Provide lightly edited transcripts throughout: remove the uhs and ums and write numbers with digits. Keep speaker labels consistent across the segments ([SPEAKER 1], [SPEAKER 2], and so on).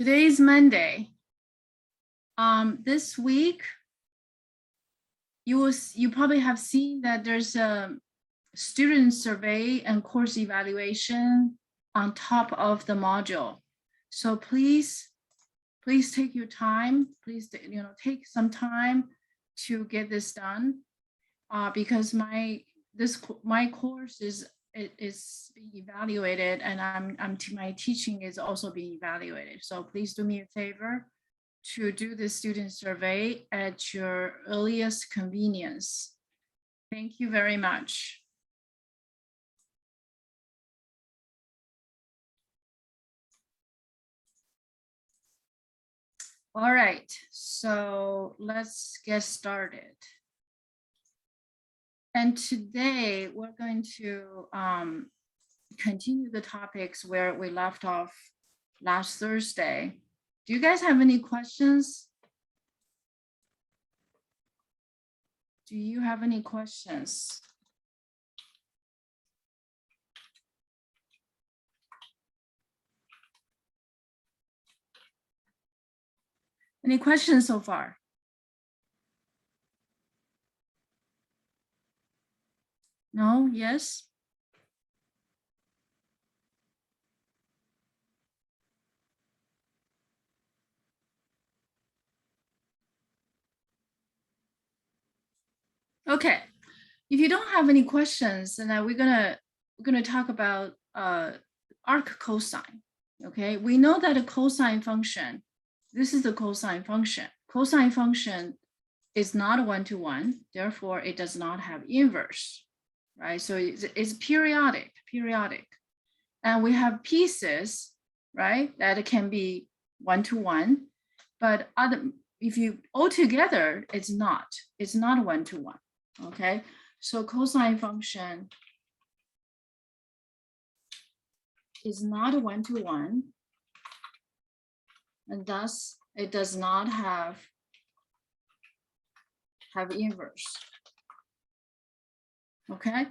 [SPEAKER 1] Today is Monday. This week, you probably have seen that there's a student survey and course evaluation on top of the module. So please take your time. Please, take some time to get this done, because my course is being evaluated, and my teaching is also being evaluated. So please do me a favor to do the student survey at your earliest convenience. Thank you very much. All right, so let's get started. And today we're going to continue the topics where we left off last Thursday. Do you guys have any questions? Do you have any questions? Any questions so far? No? Yes? Okay. If you don't have any questions, then we're gonna talk about ArcCosine. Okay, we know that a cosine function, this is the cosine function. Cosine function is not one-to-one, therefore it does not have inverse, right? So it's periodic. And we have pieces, right, that can be one-to-one, but if you all together, it's not one-to-one. Okay, so cosine function is not one-to-one, and thus it does not have inverse. Okay,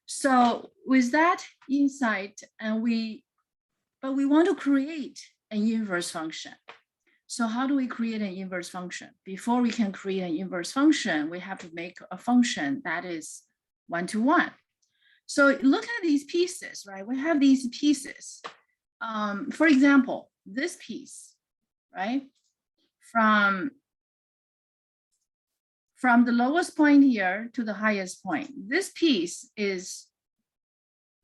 [SPEAKER 1] so with that insight, but we want to create an inverse function. So how do we create an inverse function? Before we can create an inverse function, we have to make a function that is one-to-one. So look at these pieces, right? We have these pieces. For example, this piece, right? From the lowest point here to the highest point, this piece is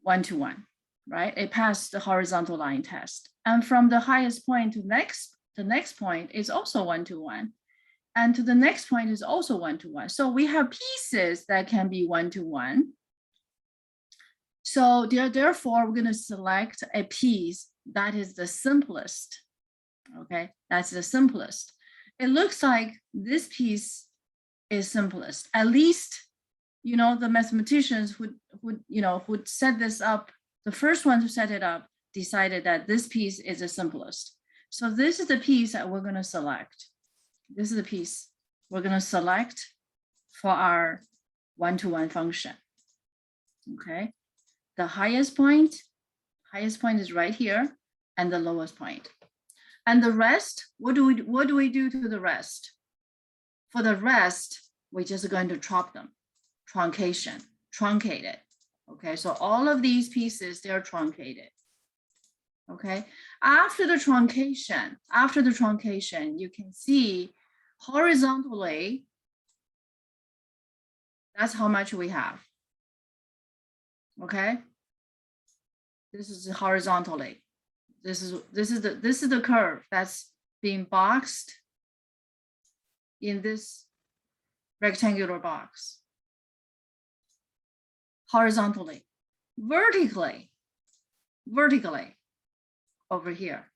[SPEAKER 1] one-to-one, right? It passed the horizontal line test. And from the highest point to the next point is also one-to-one. And to the next point is also one-to-one. So we have pieces that can be one-to-one. So therefore, we're going to select a piece that is the simplest. Okay, that's the simplest. It looks like this piece is simplest. At least, the mathematicians would set this up. The first one to set it up decided that this piece is the simplest. So this is the piece that we're going to select. This is the piece we're going to select for our one-to-one function. Okay, the highest point is right here, and the lowest point. And the rest, what do we do to the rest? For the rest, we're just going to chop them, truncate it. Okay, so all of these pieces, they're truncated. Okay, after the truncation, you can see horizontally, that's how much we have. Okay, this is horizontally. This is the curve that's being boxed in this rectangular box. Horizontally, vertically over here.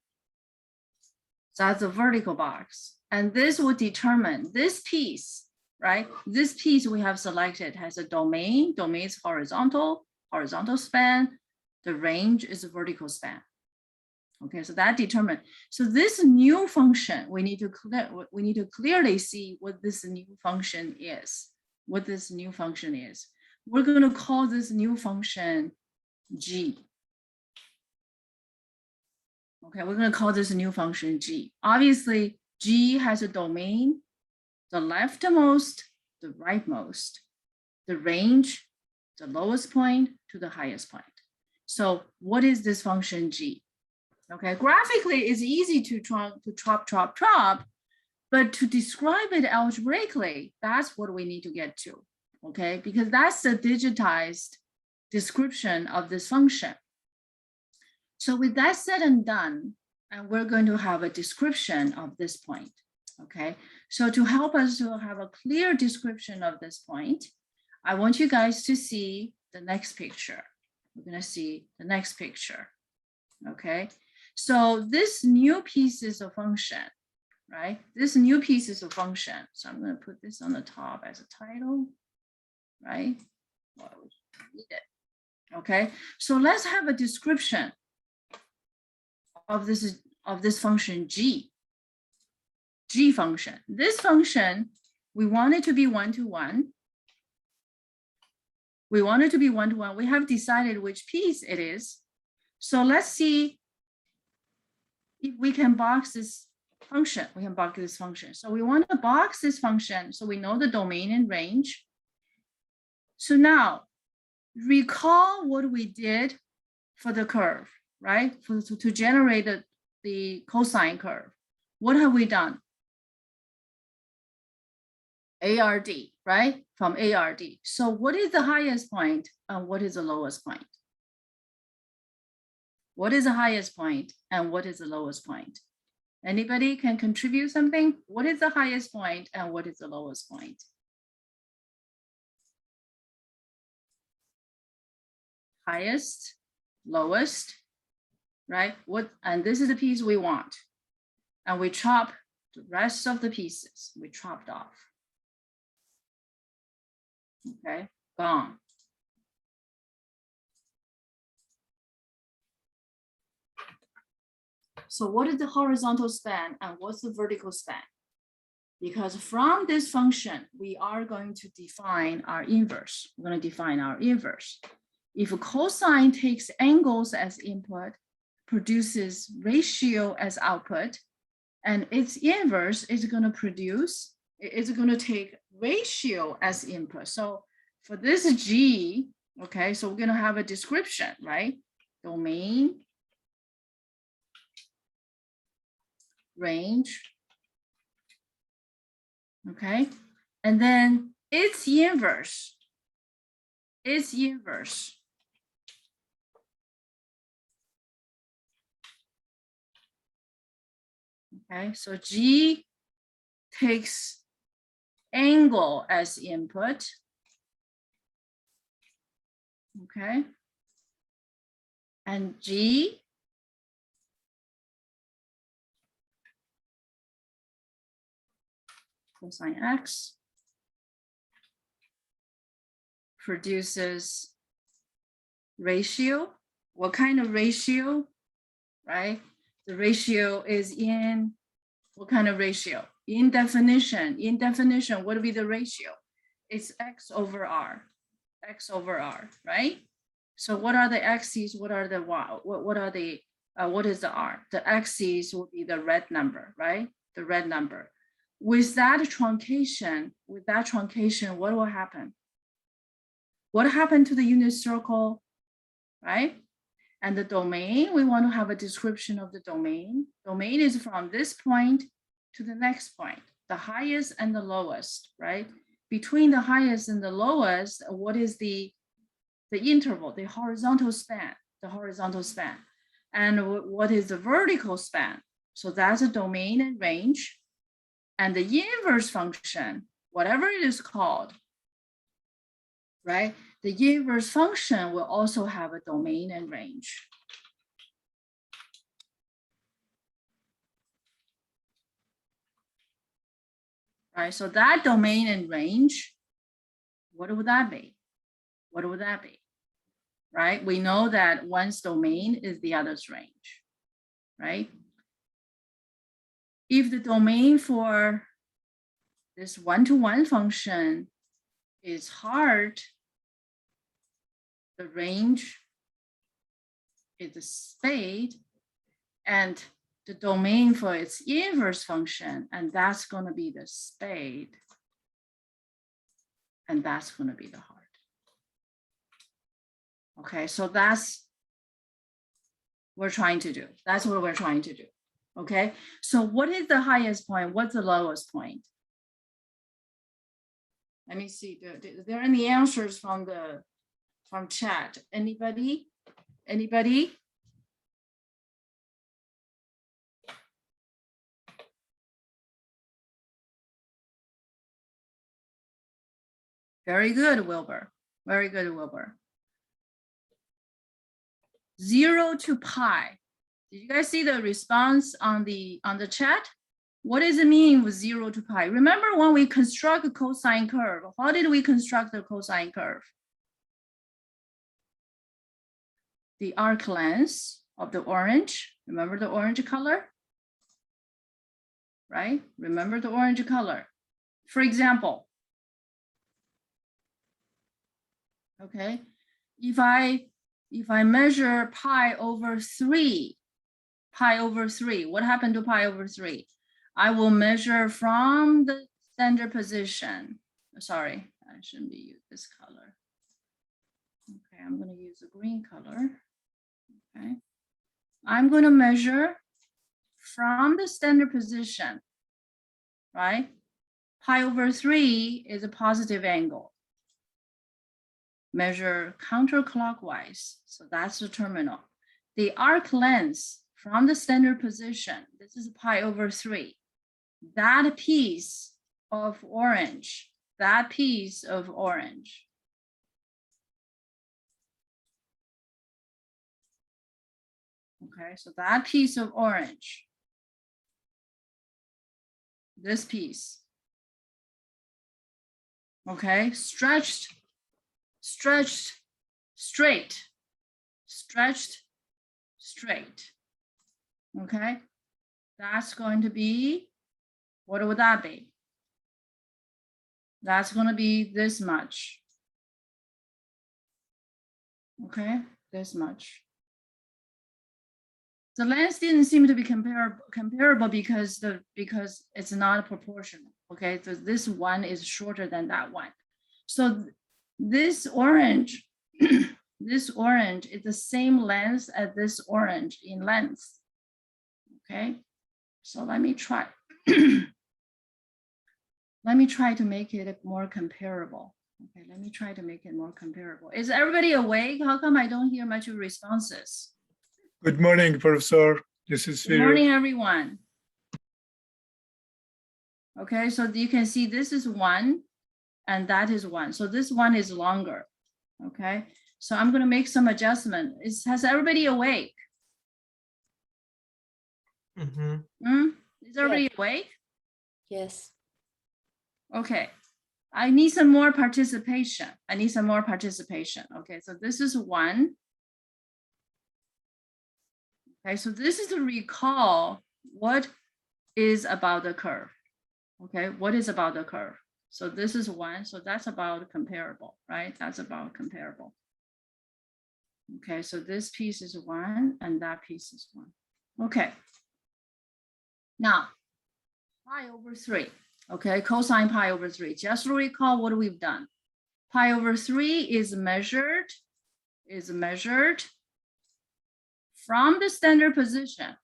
[SPEAKER 1] So that's a vertical box. And this will determine this piece, right? This piece we have selected has a domain. Domain is horizontal span. The range is a vertical span. Okay, so that determines. So this new function, we need to clearly see what this new function is. We're going to call this new function G. Okay, we're going to call this a new function g. Obviously, g has a domain, the leftmost, the rightmost, the range, the lowest point to the highest point. So what is this function g? Okay, graphically, it's easy to chop, but to describe it algebraically, that's what we need to get to, okay? Because that's the digitized description of this function. So with that said and done, and we're going to have a description of this point, okay? So to help us to have a clear description of this point, I want you guys to see the next picture. We're gonna see the next picture, okay? So this new piece is a function, right? This new piece is a function. So I'm gonna put this on the top as a title, right? Well, we need it, okay? So let's have a description of this function g function. This function, we want it to be one-to-one. We want it to be one-to-one. We have decided which piece it is. So let's see if we can box this function. We can box this function. So we want to box this function so we know the domain and range. So now recall what we did for the curve, right? To generate the cosine curve. What have we done? ARD, right? From ARD. So what is the highest point and what is the lowest point? What is the highest point and what is the lowest point? Anybody can contribute something? What is the highest point and what is the lowest point? Highest, lowest, right? And this is the piece we want. And we chop the rest of the pieces. We chopped off. Okay, gone. So what is the horizontal span and what's the vertical span? Because from this function, we are going to define our inverse. We're going to define our inverse. If a cosine takes angles as input, produces ratio as output, and its inverse is going to produce, it's going to take ratio as input. So for this G, okay, so we're going to have a description, right? Domain, range, okay? And then its inverse, okay? So G takes angle as input, okay? And G cosine X produces ratio. What kind of ratio, right? The ratio is in what kind of ratio? In definition, what would be the ratio? It's X over R, right? So what are the X's? What are the Y? What are the, what is the R? The X's will be the red number, right? The red number. With that truncation, what will happen? What happened to the unit circle, right? And the domain, we want to have a description of the domain. Domain is from this point to the next point, the highest and the lowest, right? Between the highest and the lowest, what is the interval, the horizontal span, And what is the vertical span? So that's a domain and range. And the inverse function, whatever it is called, right? The inverse function will also have a domain and range. Right, so that domain and range, what would that be? Right, we know that one's domain is the other's range, right? If the domain for this one-to-one function is hard, the range is a spade, and the domain for its inverse function, and that's going to be the spade, and that's going to be the heart. Okay, so that's what we're trying to do. That's what we're trying to do. Okay, so what is the highest point? What's the lowest point? Let me see. Are there any answers from chat? Anybody? Anybody? Very good, Wilbur. Very good, Wilbur. 0 to pi. Did you guys see the response on the chat? What does it mean with 0 to pi? Remember when we construct a cosine curve, how did we construct the cosine curve? The arc length of the orange. Remember the orange color? Right? Remember the orange color. For example, okay, if I measure pi over 3, what happened to pi over 3? I will measure from the standard position. Sorry, I shouldn't be using this color. Okay, I'm going to use a green color. Okay, I'm going to measure from the standard position, right? Pi over 3 is a positive angle. Measure counterclockwise, so that's the terminal. The arc length from the standard position, this is pi over 3. That piece of orange, okay, so that piece of orange, this piece, okay, stretched, straight, okay, that's going to be, what would that be? That's going to be this much, okay, this much. The length didn't seem to be comparable because it's not proportional, okay, so this one is shorter than that one. So this orange, this orange is the same length as this orange in length. Okay, so let me try. Let me try to make it more comparable. Okay, let me try to make it more comparable. Is everybody awake? How come I don't hear much responses?
[SPEAKER 2] Good morning, Professor. This is
[SPEAKER 1] Good morning, everyone. Okay, so you can see this is 1 and that is 1. So this one is longer. Okay, so I'm going to make some adjustment. Has everybody awake? Is everybody awake?
[SPEAKER 3] Yes.
[SPEAKER 1] Okay, I need some more participation. Okay, so this is 1. Okay, so this is to recall what is about the curve. Okay, what is about the curve? So this is 1, so that's about comparable, right? That's about comparable. Okay, so this piece is 1 and that piece is 1. Okay. Now, pi over 3, okay, cosine pi over 3. Just to recall what we've done. Pi over 3 is measured from the standard position.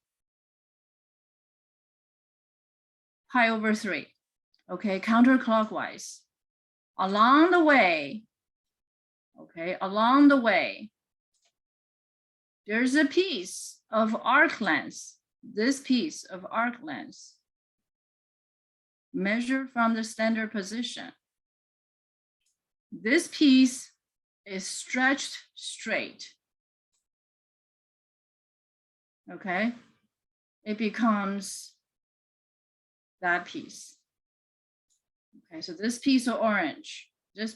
[SPEAKER 1] Pi over 3, okay, counterclockwise. Along the way, there's a piece of arc length. This piece of arc length measured from the standard position. This piece is stretched straight. Okay, it becomes that piece. Okay, so this piece of orange, is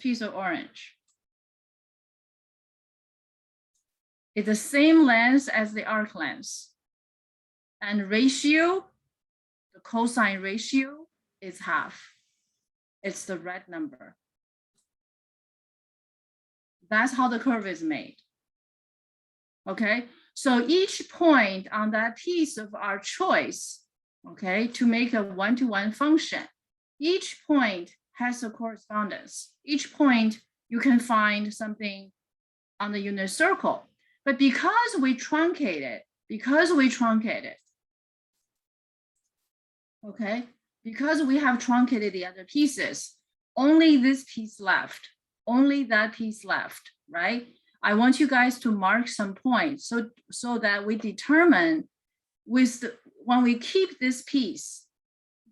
[SPEAKER 1] the same length as the arc length. And ratio, the cosine ratio is half. It's the red number. That's how the curve is made. Okay, So each point on that piece of our choice, okay, to make a one-to-one function, each point has a correspondence. Each point you can find something on the unit circle. But because we truncate it, okay, because we have truncated the other pieces, only this piece left, only that piece left, right? I want you guys to mark some points so that we determine when we keep this piece,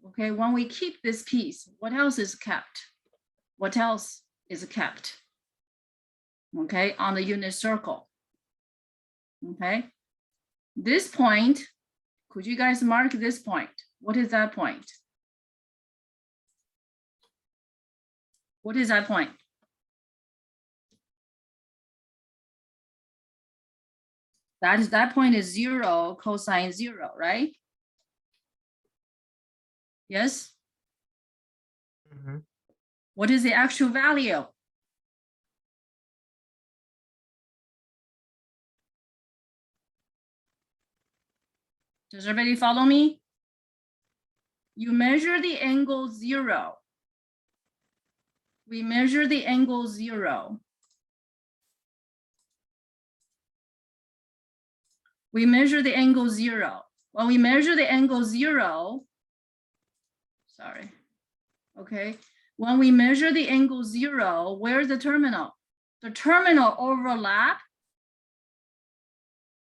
[SPEAKER 1] okay, when we keep this piece, what else is kept? What else is kept? Okay, on the unit circle. Okay, this point, could you guys mark this point? What is that point? What is that point? That point is 0 cosine 0, right? Yes.
[SPEAKER 3] Mhm.
[SPEAKER 1] What is the actual value? Does everybody follow me? You measure the angle 0. We measure the angle 0. We measure the angle 0. When we measure the angle 0, sorry, okay. When we measure the angle 0, where's the terminal? The terminal overlap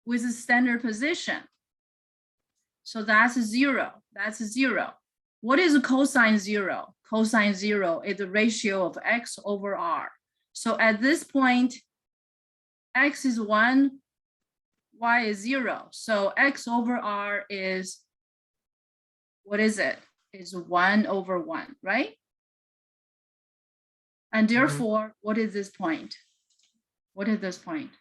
[SPEAKER 1] with the standard position. So that's 0, that's 0. What is cosine 0? Cosine 0 is the ratio of x over r. So at this point, x is 1, y is 0. So x over r is, what is it? Is 1 over 1, right? And therefore, what is this point? What is this point?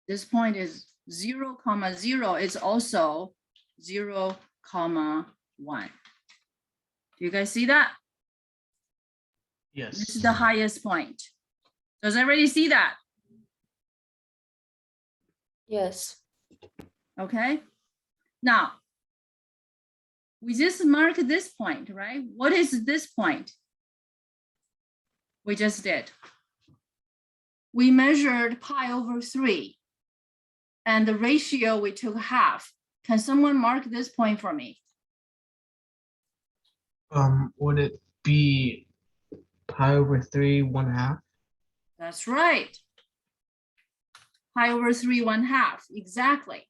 [SPEAKER 1] This point is 0, 0 is also 0, 1. Do you guys see that?
[SPEAKER 3] Yes.
[SPEAKER 1] This is the highest point. Does everybody see that?
[SPEAKER 4] Yes.
[SPEAKER 1] Okay. Now, we just mark this point, right? What is this point? We just did. We measured pi over 3. And the ratio, we took half. Can someone mark this point for me?
[SPEAKER 3] Would it be pi over 3 1/2?
[SPEAKER 1] That's right. Pi over 3 1/2, exactly.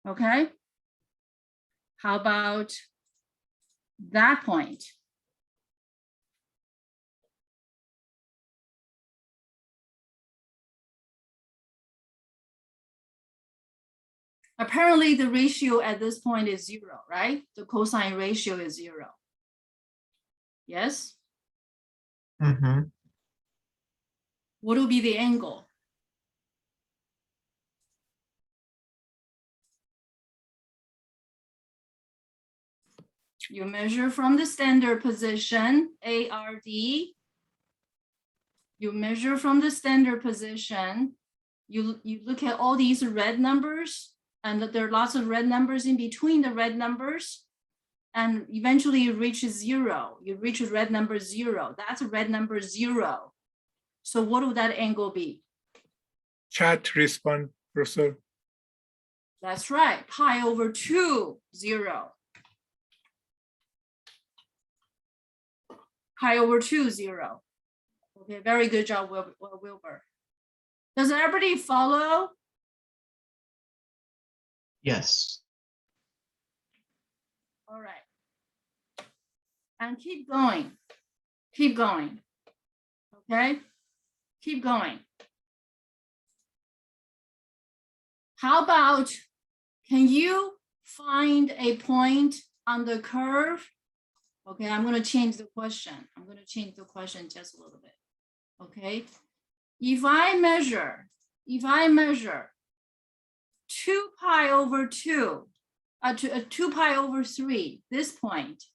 [SPEAKER 1] Okay. How about that point? Apparently the ratio at this point is 0, right? The cosine ratio is 0. Yes?
[SPEAKER 3] Mm-hmm.
[SPEAKER 1] What will be the angle? You measure from the standard position, ARD. You measure from the standard position. You look at all these red numbers, and there are lots of red numbers in between the red numbers. And eventually you reach 0. You reach red number 0. That's red number 0. So what would that angle be?
[SPEAKER 2] Chat respond, Professor.
[SPEAKER 1] That's right, pi over 2, 0. Pi over 2, 0. Okay, very good job, Wilbur. Does everybody follow?
[SPEAKER 3] Yes.
[SPEAKER 1] All right. And keep going. Keep going. Okay? Keep going. How about, can you find a point on the curve? Okay, I'm going to change the question. I'm going to change the question just a little bit. Okay. If I measure 2 pi over 2, 2 pi over 3, this point,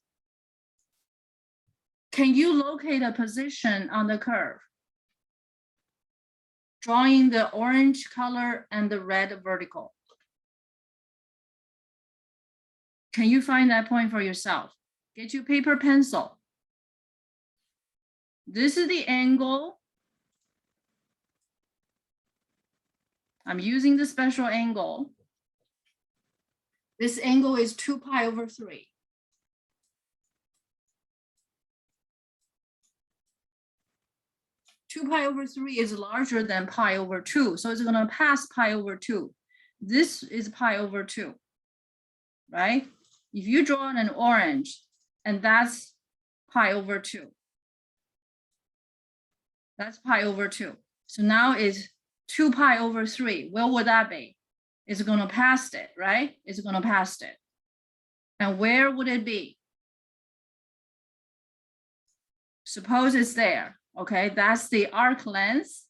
[SPEAKER 1] can you locate a position on the curve? drawing the orange color and the red vertical. Can you find that point for yourself? Get your paper, pencil. This is the angle. I'm using the special angle. This angle is 2 pi over 3. Two pi over 3 is larger than pi over 2, so it's going to pass pi over 2. This is pi over 2, right? If you draw an orange, and that's pi over 2. That's pi over 2. So now it's 2 pi over 3. Where would that be? It's going to pass it, right? It's going to pass it. And where would it be? Suppose it's there. Okay, that's the arc length.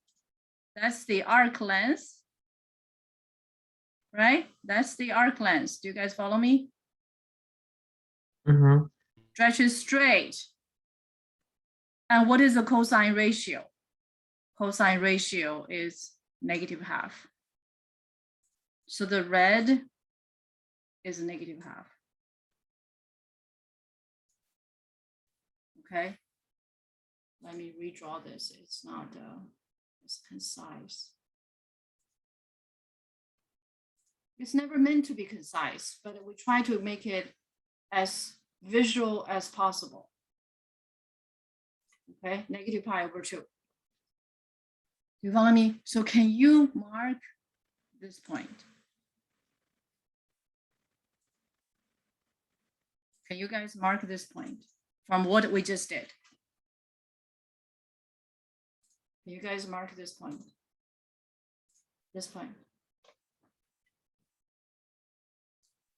[SPEAKER 1] That's the arc length. Right? That's the arc length. Do you guys follow me?
[SPEAKER 3] Mm-hmm.
[SPEAKER 1] Stretches straight. And what is the cosine ratio? Cosine ratio is -½ So the red is -½ Okay. Let me redraw this. It's not as concise. It's never meant to be concise, but we try to make it as visual as possible. Okay, -π/2. You follow me? So can you mark this point? Can you guys mark this point from what we just did? Can you guys mark this point? This point.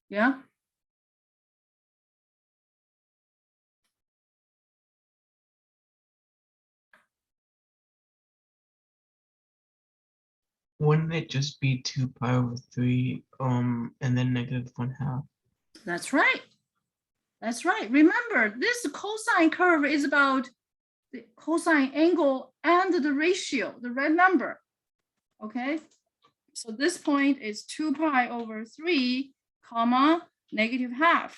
[SPEAKER 1] Yeah?
[SPEAKER 3] Wouldn't it just be 2 pi over 3, and then -½
[SPEAKER 1] That's right. That's right. Remember, this cosine curve is about the cosine angle and the ratio, the red number. Okay. So this point is 2 pi over 3, comma, -½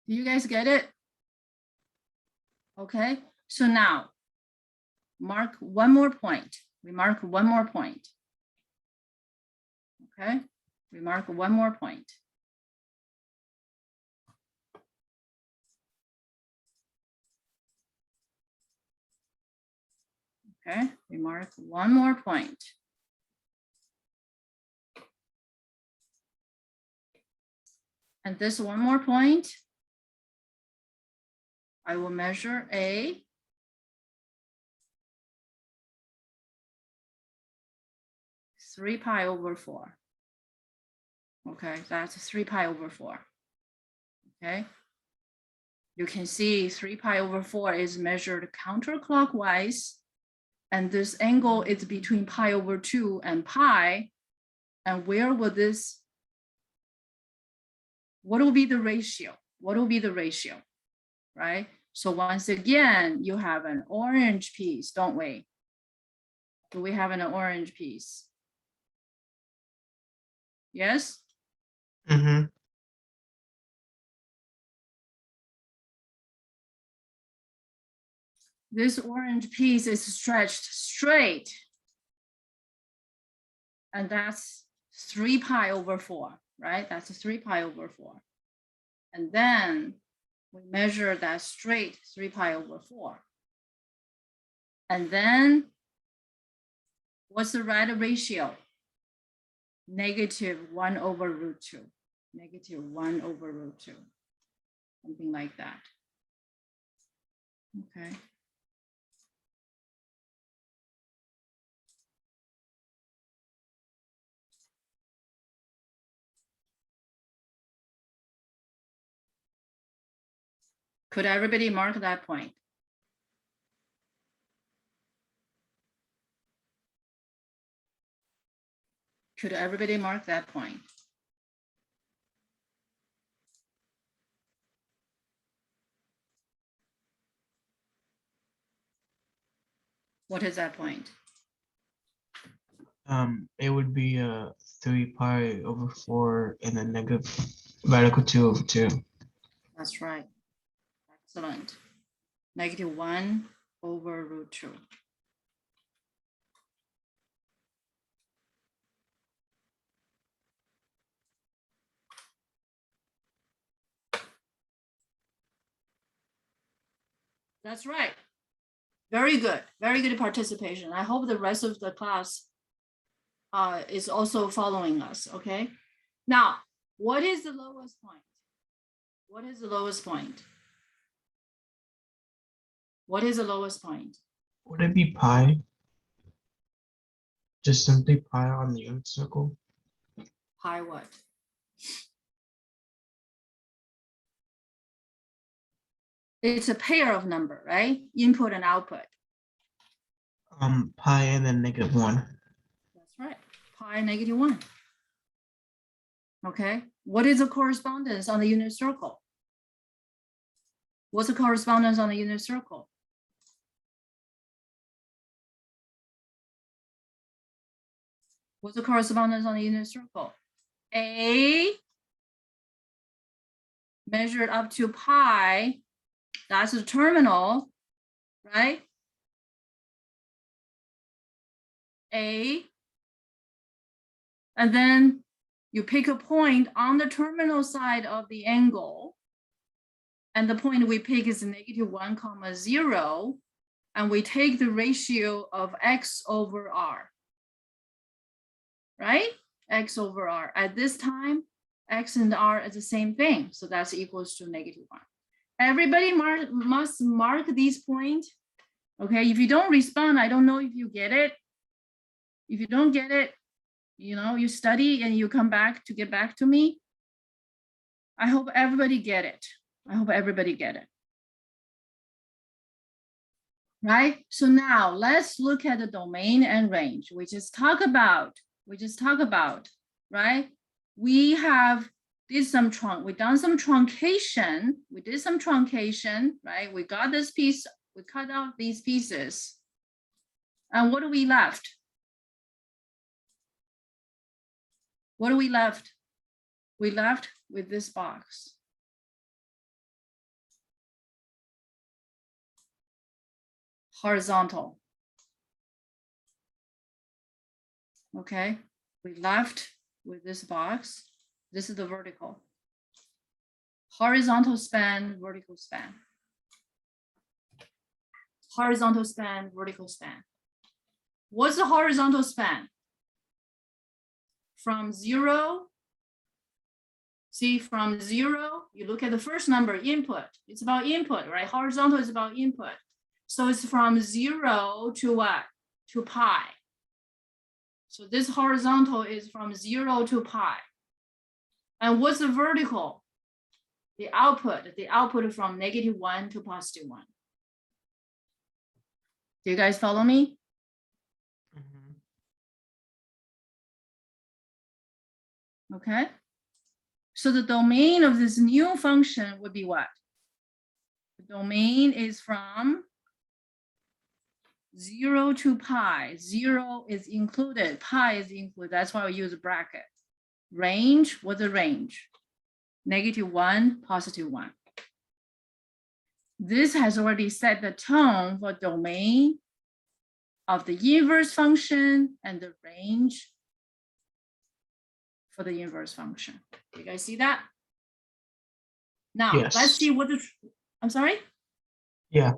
[SPEAKER 1] Do you guys get it? Okay. So now mark one more point. We mark one more point. Okay. We mark one more point. Okay, we mark one more point. And this one more point, I will measure a 3 pi over 4. Okay, that's 3 pi over 4. Okay. You can see 3 pi over 4 is measured counterclockwise. And this angle is between pi over 2 and pi. And where will this, what will be the ratio? What will be the ratio, right? So once again, you have an orange piece, don't we? Do we have an orange piece? Yes?
[SPEAKER 3] Mm-hmm.
[SPEAKER 1] This orange piece is stretched straight. And that's 3 pi over 4, right? That's 3 pi over 4. And then we measure that straight 3 pi over 4. And then what's the right ratio? -1 over √2. -1 over √2. Something like that. Okay. Could everybody mark that point? Could everybody mark that point? What is that point?
[SPEAKER 3] It would be 3 pi over 4 and then negative radical 2 over 2.
[SPEAKER 1] That's right. Excellent. Negative 1 over root 2. That's right. Very good. Very good participation. I hope the rest of the class is also following us, okay? Now, what is the lowest point? What is the lowest point? What is the lowest point?
[SPEAKER 3] Would it be pi? Just simply pi on the unit circle?
[SPEAKER 1] Pi what? It's a pair of number, right? Input and output.
[SPEAKER 3] Pi and then negative 1.
[SPEAKER 1] That's right. Pi negative 1. Okay. What is the correspondence on the unit circle? What's the correspondence on the unit circle? What's the correspondence on the unit circle? A measured up to pi, that's the terminal, right? A, and then you pick a point on the terminal side of the angle, and the point we pick is negative 1, 0, and we take the ratio of x over r, right? X over r. At this time, x and r is the same thing, so that's equals to negative 1. Everybody must mark these points, okay? If you don't respond, I don't know if you get it. If you don't get it, you know, you study and you come back to get back to me. I hope everybody get it. I hope everybody get it. Right? So now let's look at the domain and range. We just talk about, right? We did some truncation. We did some truncation, right? We got this piece, we cut out these pieces. And what do we left? What do we left? We left with this box. Horizontal. Okay, we left with this box. This is the vertical. Horizontal span, vertical span. Horizontal span, vertical span. What's the horizontal span? From 0, see, from 0, you look at the first number, input. It's about input, right? Horizontal is about input. So it's from 0 to what? To pi. So this horizontal is from 0 to pi. And what's the vertical? The output from negative 1 to positive 1. Do you guys follow me? Okay. So the domain of this new function would be what? The domain is from 0 to pi. 0 is included, pi is included. That's why we use a bracket. Range, what's the range? Negative 1, positive 1. This has already set the tone for domain of the inverse function and the range for the inverse function. You guys see that? Now,
[SPEAKER 3] Yes.
[SPEAKER 1] let's see what I'm sorry?
[SPEAKER 3] Yeah.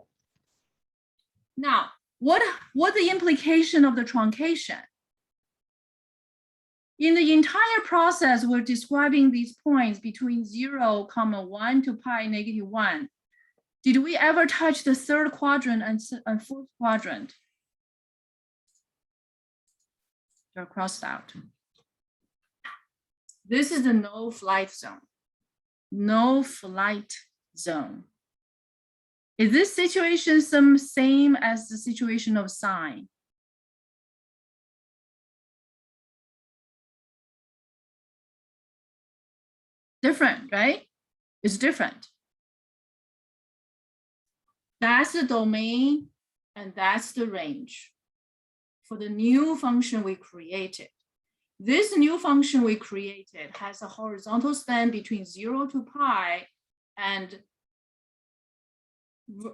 [SPEAKER 1] Now, what the implication of the truncation? In the entire process, we're describing these points between 0, 1 to pi negative 1. Did we ever touch the third quadrant and fourth quadrant? They're crossed out. This is the no flight zone. No flight zone. Is this situation same as the situation of sine? Different, right? It's different. That's the domain And that's the range for the new function we created. This new function we created has a horizontal span between 0 to pi and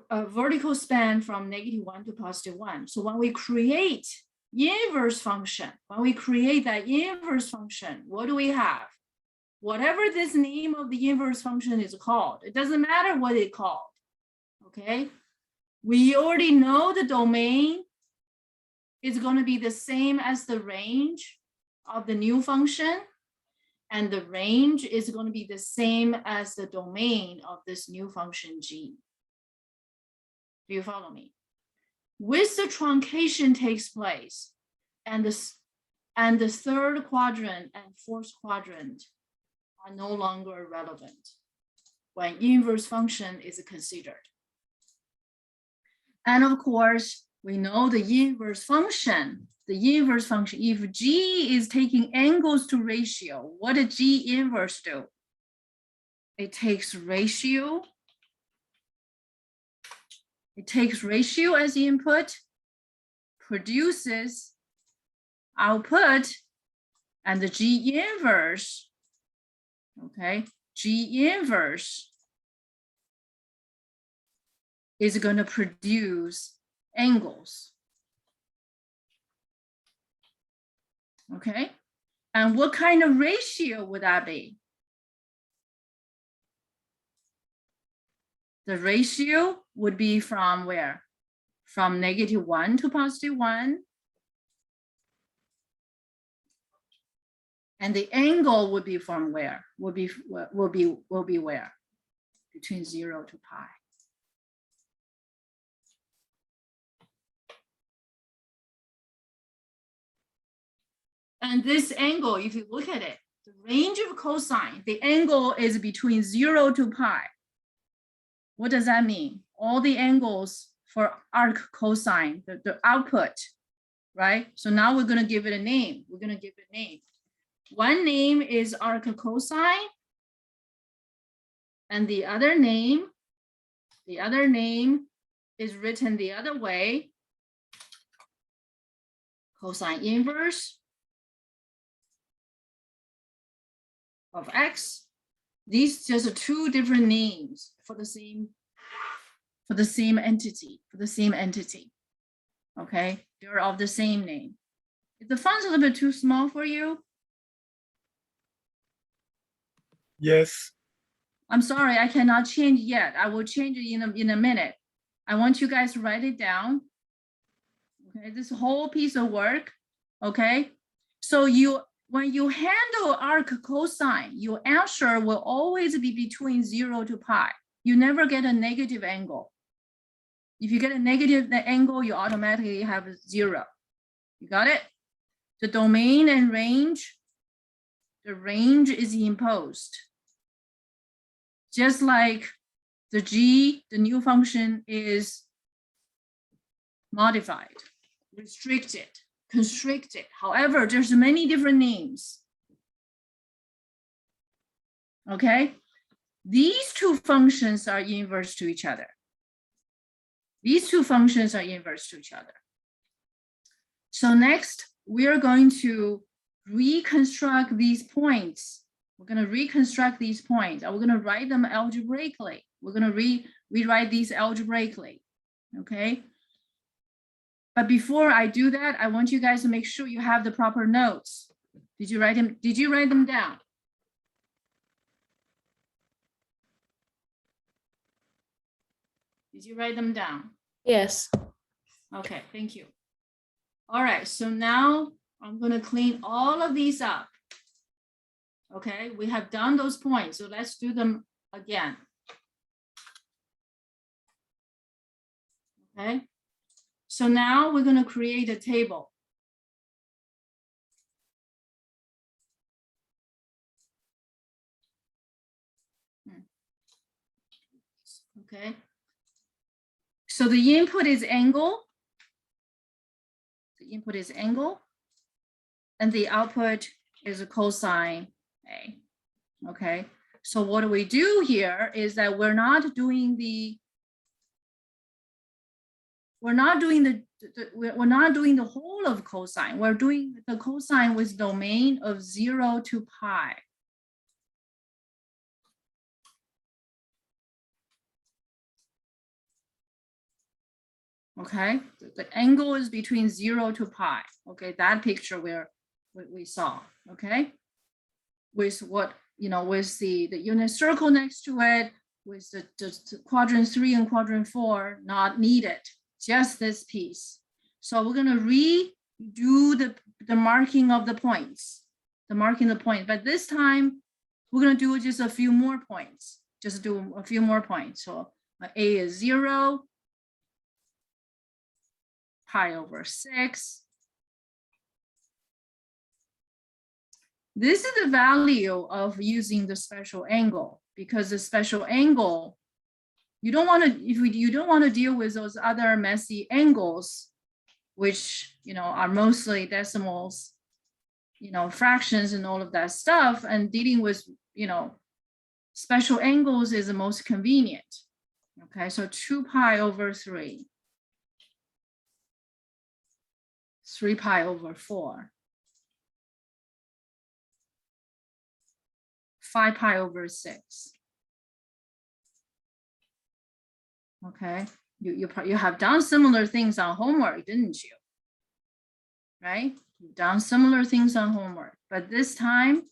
[SPEAKER 1] a vertical span from -1 to +1. So when we create inverse function, when we create that inverse function, what do we have? Whatever this name of the inverse function is called, it doesn't matter what it's called, okay? We already know the domain is going to be the same as the range of the new function, and the range is going to be the same as the domain of this new function g. Do you follow me? With the truncation takes place, and the third quadrant and fourth quadrant are no longer relevant when inverse function is considered. And of course, we know the inverse function, if g is taking angles to ratio, what did g inverse do? It takes ratio. It takes ratio as input, produces output, and the g inverse, okay, g inverse is going to produce angles. Okay, and what kind of ratio would that be? The ratio would be from where? From -1 to +1. And the angle would be from where? Will be where? Between 0 to pi. And this angle, if you look at it, the range of cosine, the angle is between 0 to pi. What does that mean? All the angles for ArcCosine, the output, right? So now we're going to give it a name. We're going to give it a name. One name is ArcCosine, and the other name is written the other way, cosine inverse of x. These just are two different names for the same entity, Okay, they're of the same name. Is the font's a little bit too small for you?
[SPEAKER 2] Yes.
[SPEAKER 1] I'm sorry, I cannot change yet. I will change it in a minute. I want you guys to write it down. Okay, this whole piece of work. Okay, so when you handle ArcCosine, your answer will always be between 0 to pi. You never get a negative angle. If you get a negative angle, you automatically have 0. You got it? The domain and range, the range is imposed. Just like the g, the new function is modified, restricted, constricted. However, there's many different names. Okay, these two functions are inverse to each other. These two functions are inverse to each other. So next, we are going to reconstruct these points. We're going to reconstruct these points, and we're going to write them algebraically. We're going to rewrite these algebraically, okay? But before I do that, I want you guys to make sure you have the proper notes. Did you write them? Did you write them down? Did you write them down?
[SPEAKER 4] Yes.
[SPEAKER 1] Okay, thank you. All right, so now I'm going to clean all of these up. Okay, we have done those points, so let's do them again. Okay, so now we're going to create a table. Okay, so the input is angle. The input is angle, and the output is a cosine A. Okay, so what we do here is that we're not doing the we're not doing we're not doing the whole of cosine. We're doing the cosine with domain of 0 to pi. Okay, the angle is between 0 to pi. Okay, that picture where we saw. Okay, with what, with the unit circle next to it, with the quadrant 3 and quadrant 4 not needed, just this piece. So we're gonna redo the marking of the points, but this time we're gonna do just a few more points, just do a few more points. So A is 0, pi over 6. This is the value of using the special angle, because the special angle, you don't want to, you don't want to deal with those other messy angles, which, are mostly decimals, fractions and all of that stuff, and dealing with, special angles is the most convenient. Okay, so 2 pi over 3. 3 pi over 4. 5 pi over 6. Okay, you have done similar things on homework, didn't you? Right? You've done similar things on homework, but this time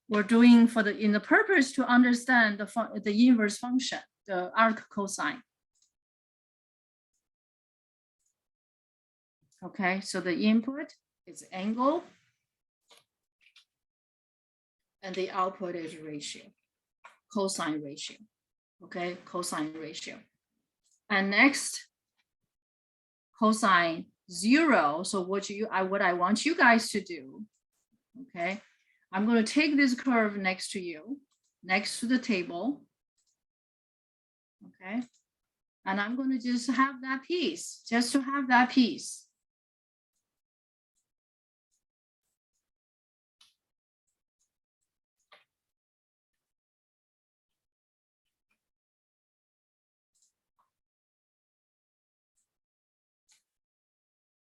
[SPEAKER 1] we're doing in the purpose to understand the inverse function, the ArcCosine. Okay, so the input is angle and the output is ratio, cosine ratio. Okay, cosine ratio. And next, cosine 0. So what I want you guys to do, okay, I'm going to take this curve next to you, next to the table. Okay, and I'm going to just have that piece, just to have that piece.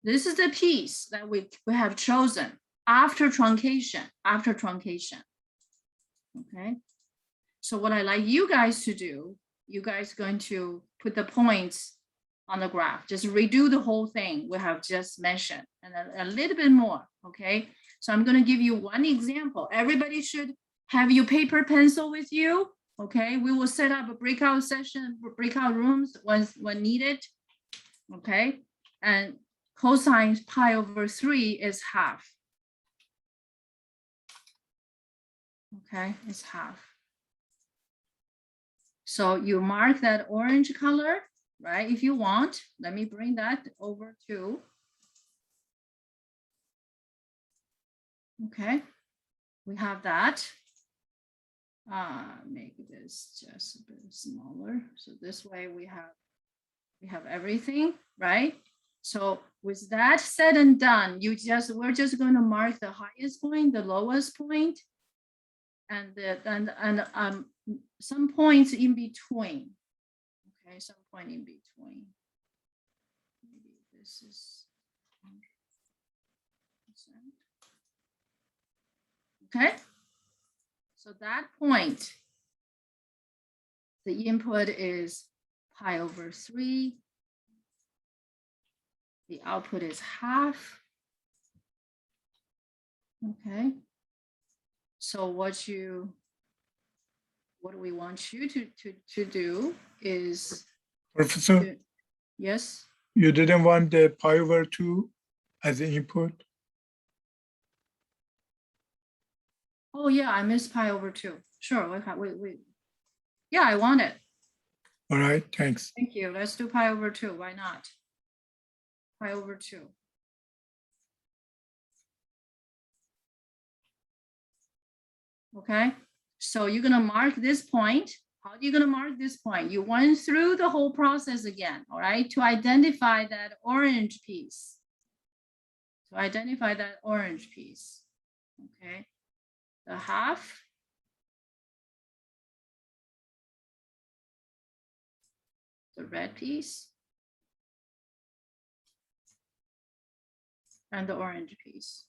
[SPEAKER 1] This is the piece that we have chosen after truncation, okay? So what I like you guys to do, you guys going to put the points on the graph, just redo the whole thing we have just mentioned and a little bit more, okay? So I'm gonna give you one example. Everybody should have your paper pencil with you, okay? We will set up a breakout session, breakout rooms when needed, okay? And cosine pi over 3 is half. Okay, it's half. So you mark that orange color, right? If you want, let me bring that over to. Okay, we have that. Make this just a bit smaller. So this way we have everything, right? So with that said and done, we're just going to mark the highest point, the lowest point, and some points in between. Okay, some point in between. Maybe this is 100%. Okay, so that point, the input is pi over 3. The output is half. Okay. So what we want you to do is.
[SPEAKER 2] Professor,
[SPEAKER 1] Yes.
[SPEAKER 2] you didn't want the pi over 2 as an input?
[SPEAKER 1] Oh yeah, I missed pi over 2. Sure, yeah, I want it.
[SPEAKER 2] All right, thanks.
[SPEAKER 1] Thank you. Let's do pi over 2. Why not? Pi over 2. Okay, so you're gonna mark this point. How are you gonna mark this point? You went through the whole process again, all right, to identify that orange piece. Okay, the half. the red piece, and the orange piece.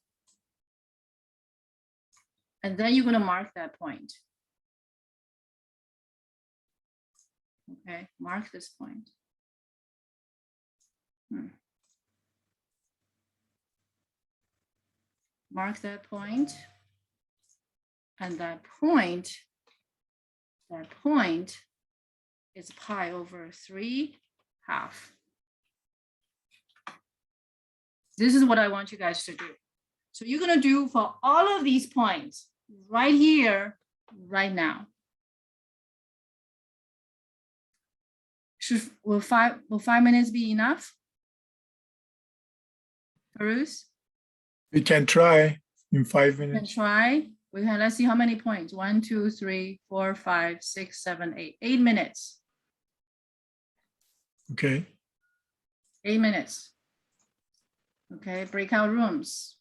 [SPEAKER 1] And then you're going to mark that point. Okay, mark this point. Mark that point, and that point is pi over 3/2. This is what I want you guys to do. So you're going to do for all of these points right here, right now. Will 5 minutes be enough? Bruce?
[SPEAKER 2] We can try in 5
[SPEAKER 1] We can
[SPEAKER 2] minutes.
[SPEAKER 1] try. We can, let's see how many points. 1, 2, 3, 4, 5, 6, 7, 8. 8 minutes.
[SPEAKER 2] Okay.
[SPEAKER 1] 8 minutes. Okay, breakout rooms.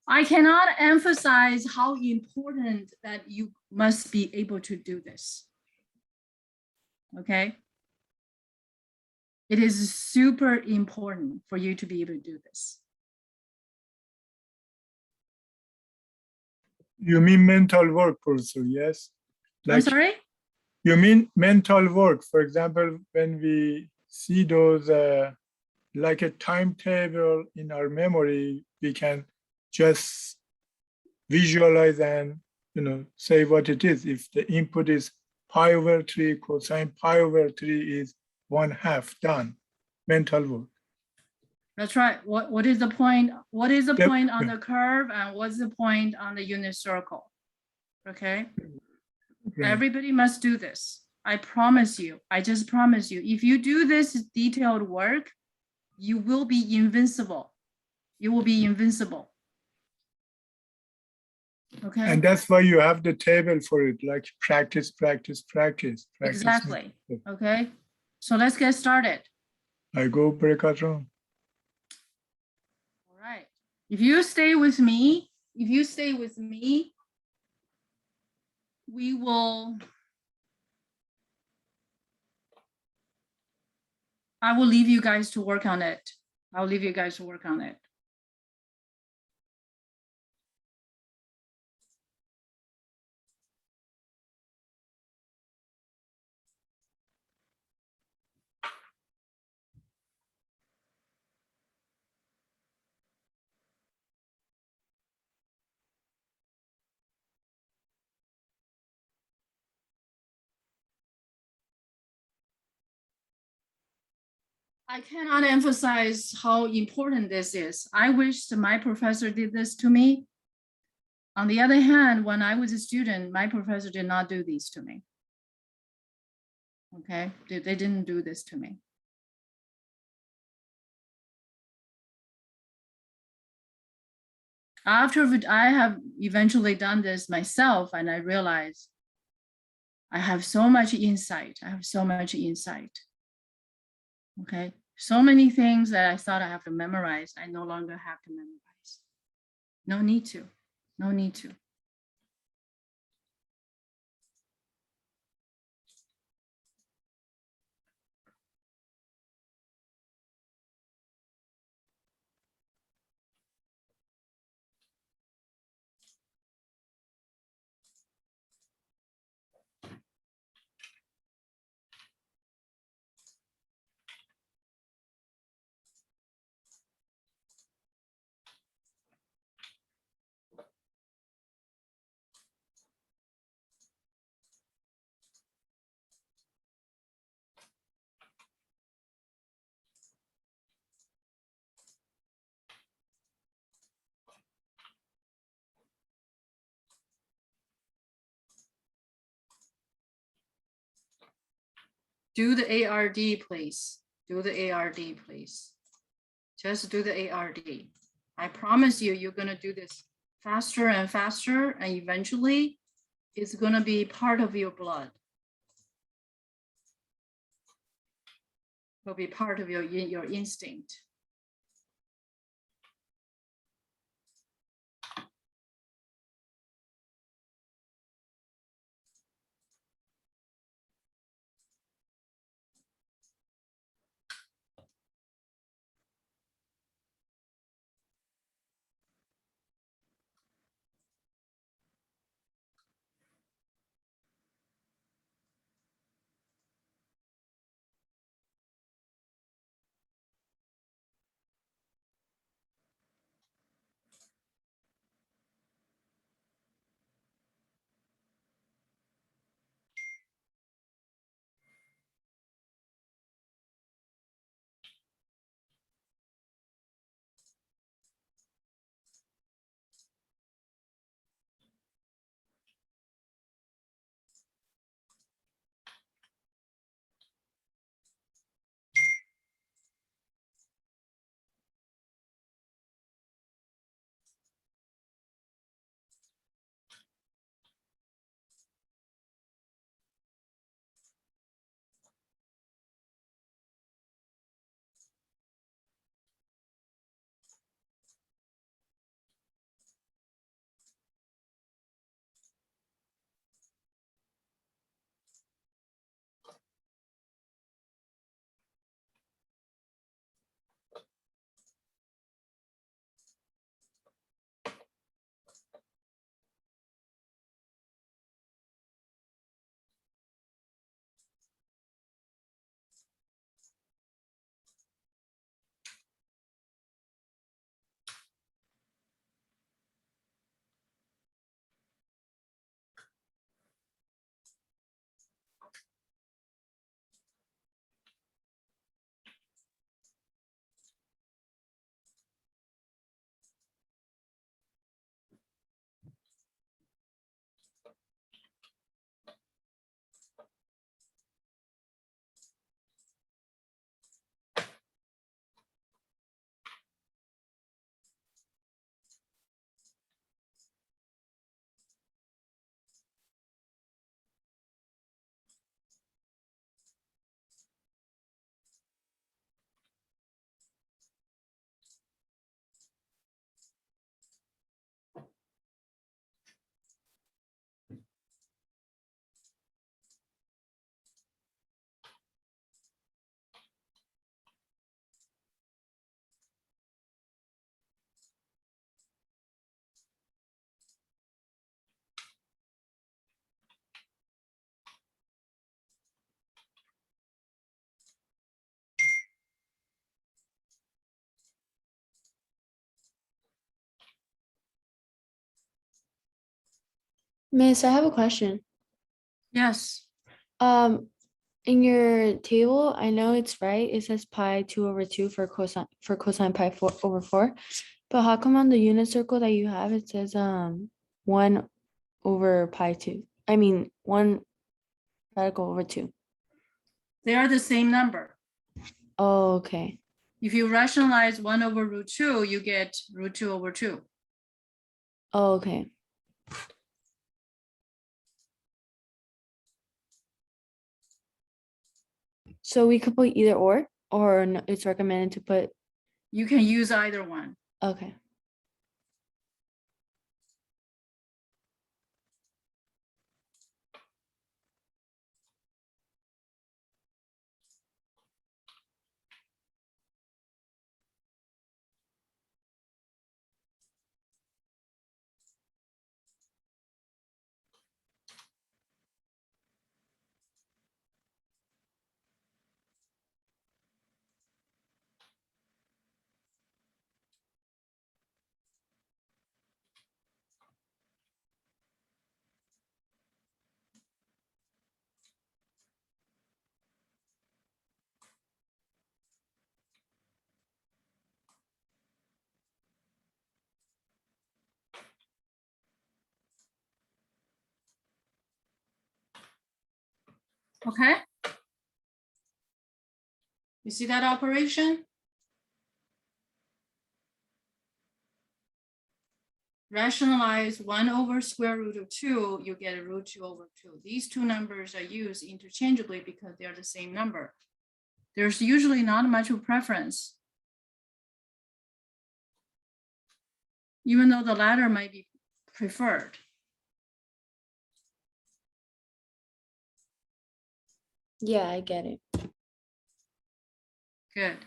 [SPEAKER 1] I cannot emphasize how important that you must be able to do this. Okay? It is super important for you to be able to do this.
[SPEAKER 2] You mean mental work, Professor? Yes.
[SPEAKER 1] I'm sorry?
[SPEAKER 2] You mean mental work? For example, when we see those like a timetable in our memory, we can just visualize and say what it is. If the input is pi over 3, cosine pi over 3 is 1/2 done. Mental work.
[SPEAKER 1] That's right. What is the point? What is the
[SPEAKER 2] Yep.
[SPEAKER 1] point on the curve and what's the point on the unit circle? Okay.
[SPEAKER 2] Right.
[SPEAKER 1] Everybody must do this. I promise you. I just promise you. If you do this detailed work, you will be invincible. You will be invincible. Okay.
[SPEAKER 2] And that's why you have the table for it, like practice, practice, practice, practice.
[SPEAKER 1] Exactly. Okay. So let's get started.
[SPEAKER 2] I go breakout room.
[SPEAKER 1] All right. If you stay with me, we will. I will leave you guys to work on it. I'll leave you guys to work on it. I cannot emphasize how important this is. I wish that my professor did this to me. On the other hand, when I was a student, my professor did not do these to me. Okay, they didn't do this to me. After I have eventually done this myself, and I realized I have so much insight. Okay, so many things that I thought I have to memorize, I no longer have to memorize. No need to. Do the ARD, please. Do the ARD, please. Just do the ARD. I promise you, you're going to do this faster and faster, and eventually it's going to be part of your blood. It'll be part of your instinct.
[SPEAKER 4] Miss, I have a question.
[SPEAKER 1] Yes,
[SPEAKER 4] In your table, I know it's right. It says pi 2/2 for cosine pi 4/4. But how come on the unit circle that you have, it says 1/pi2? I mean 1/2.
[SPEAKER 1] they are the same number.
[SPEAKER 4] Oh, okay.
[SPEAKER 1] If you rationalize 1/√2, you get √2/2.
[SPEAKER 4] Oh, okay. So we could put either or it's recommended to put,
[SPEAKER 1] You can use either one.
[SPEAKER 4] okay.
[SPEAKER 1] Okay. You see that operation? Rationalize 1/√2, you get a √2/2. These two numbers are used interchangeably because they are the same number. There's usually not much of preference, even though the latter might be preferred.
[SPEAKER 4] Yeah, I get it.
[SPEAKER 1] Good.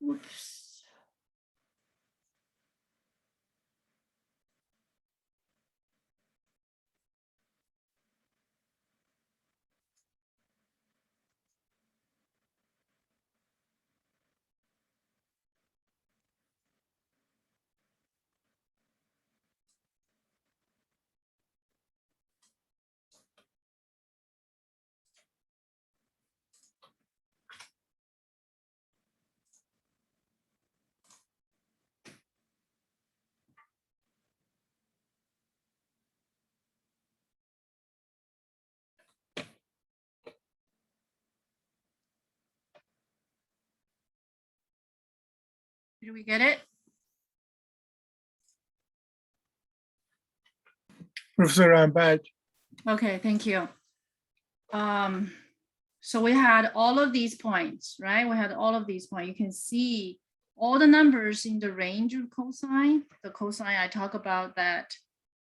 [SPEAKER 1] Oops. Did we get it?
[SPEAKER 2] Professor, I'm back.
[SPEAKER 1] Okay, thank you. So we had all of these points, right? We had all of these points. You can see all the numbers in the range of cosine. The cosine, I talk about that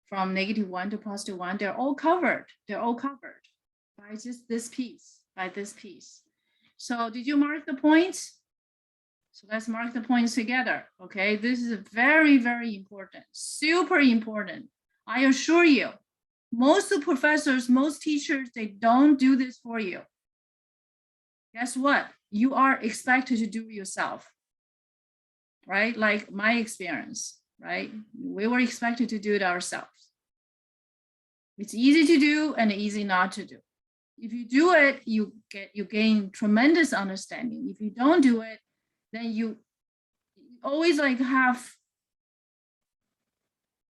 [SPEAKER 1] from -1 to +1, they're all covered. They're all covered by just this piece, by this piece. So did you mark the points? So let's mark the points together, okay? This is very, very important, super important. I assure you, most professors, most teachers, they don't do this for you. Guess what? You are expected to do yourself, right? Like my experience, right? We were expected to do it ourselves. It's easy to do and easy not to do. If you do it, you gain tremendous understanding. If you don't do it, then you always like half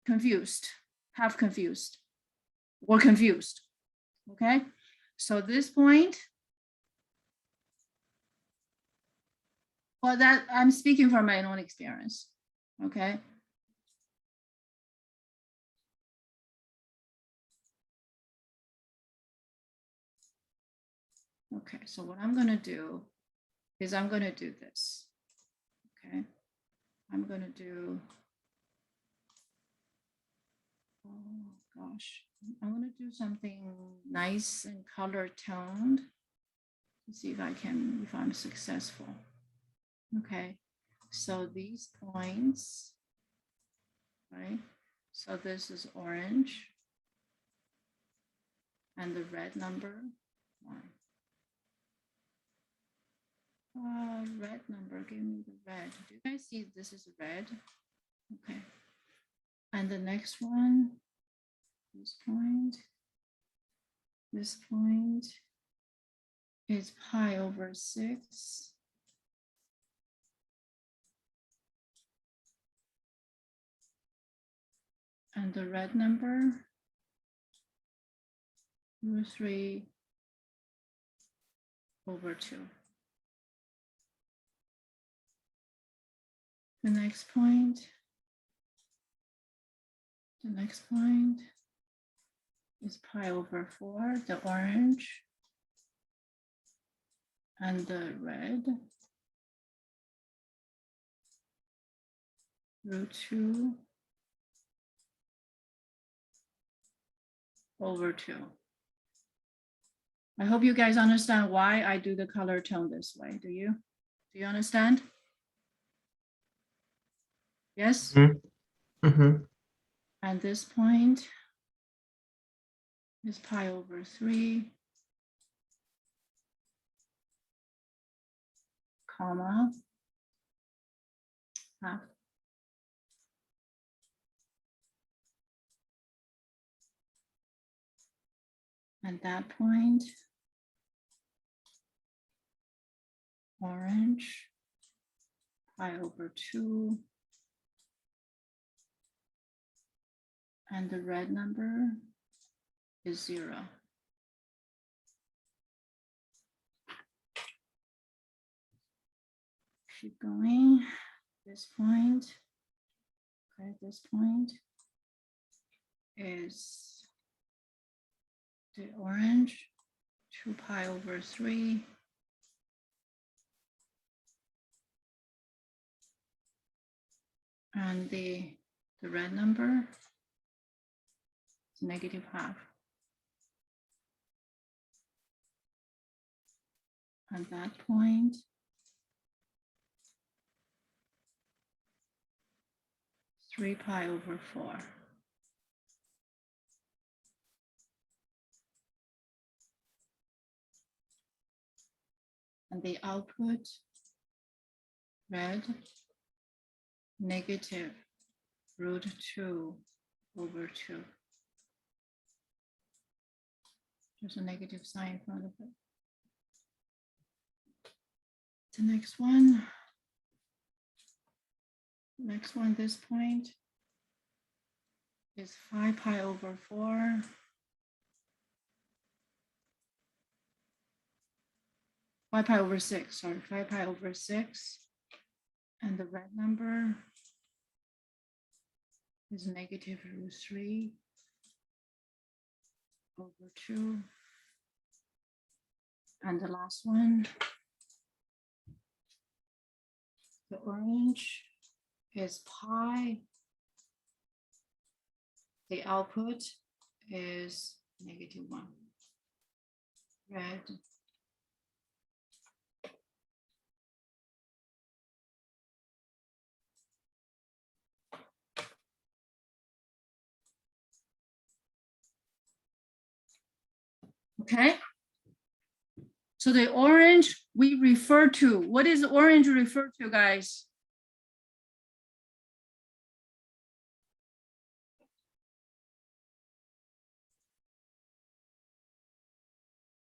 [SPEAKER 1] confused, or confused. Okay, so this point, well, that I'm speaking from my own experience. Okay. Okay, so what I'm gonna do is I'm gonna do this. Okay, I'm gonna do, oh gosh, I'm gonna do something nice and color toned to see if I'm successful. Okay, so these points, right? So this is orange and the red number, 1. Red number, give me the red. Do you guys see this is red? Okay. And the next one, this point is pi over 6. And the red number, root 3 over 2. The next point is pi over 4, the orange, and the red, root 2 over 2. I hope you guys understand why I do the color tone this way. Do you? Do you understand? Yes?
[SPEAKER 3] Mm-hmm.
[SPEAKER 1] And this point is pi over 3, comma, half. And that point, orange, pi over 2, and the red number is 0. Keep going. This point, okay, this point is the orange, 2 pi over 3, and the red number is negative half. And that point, 3 pi over 4. And the output, red, negative root 2 over 2. There's a negative sign in front of it. The next one, this point is 5 pi over 4. 5 pi over 6, sorry, 5 pi over 6. And the red number is negative root 3 over 2. And the last one, the orange is pi. The output is negative 1. Red. Okay. So the orange we refer to, what is orange refer to, guys?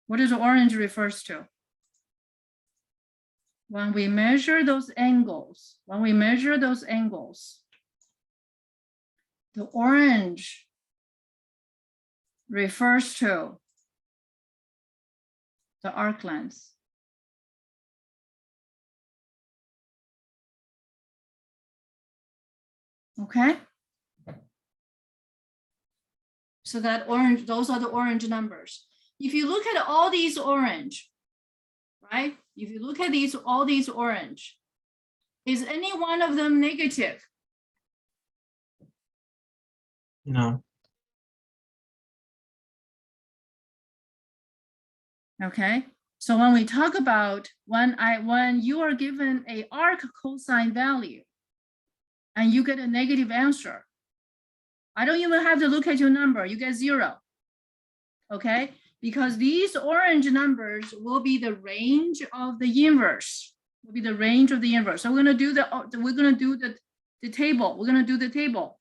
[SPEAKER 1] What is orange refers to? When we measure those angles, the orange refers to the arc length. Okay. So that orange, those are the orange numbers. If you look at all these orange, right? If you look at these, all these orange, is any one of them negative?
[SPEAKER 3] No.
[SPEAKER 1] Okay. So when we talk about when you are given a arc cosine value and you get a negative answer, I don't even have to look at your number, you get 0. Okay, because these orange numbers will be the range of the inverse, So we're gonna do the table. We're gonna do the table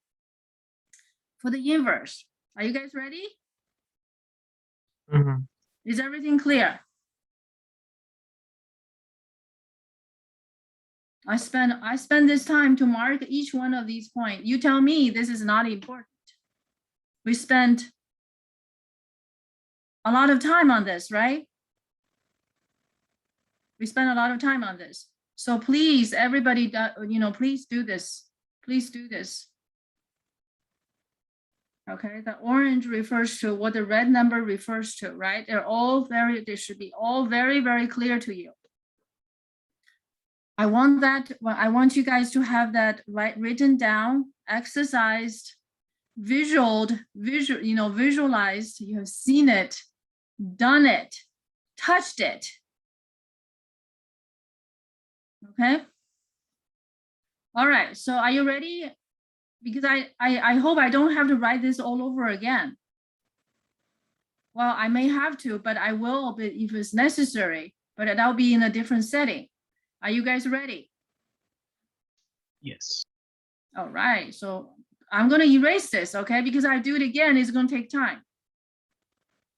[SPEAKER 1] for the inverse. Are you guys ready?
[SPEAKER 3] Mhm.
[SPEAKER 1] Is everything clear? I spend this time to mark each one of these points. You tell me this is not important. We spent a lot of time on this, right? We spent a lot of time on this. So please, everybody, please do this. Please do this. Okay, the orange refers to what the red number refers to, right? They should be all very, very clear to you. I want you guys to have that written down, exercised, visualized, you have seen it, done it, touched it. Okay. All right, so are you ready? Because I hope I don't have to write this all over again. Well, I may have to, but I will if it's necessary, but that'll be in a different setting. Are you guys ready?
[SPEAKER 3] Yes.
[SPEAKER 1] All right, so I'm gonna erase this, okay? Because I do it again, it's gonna take time.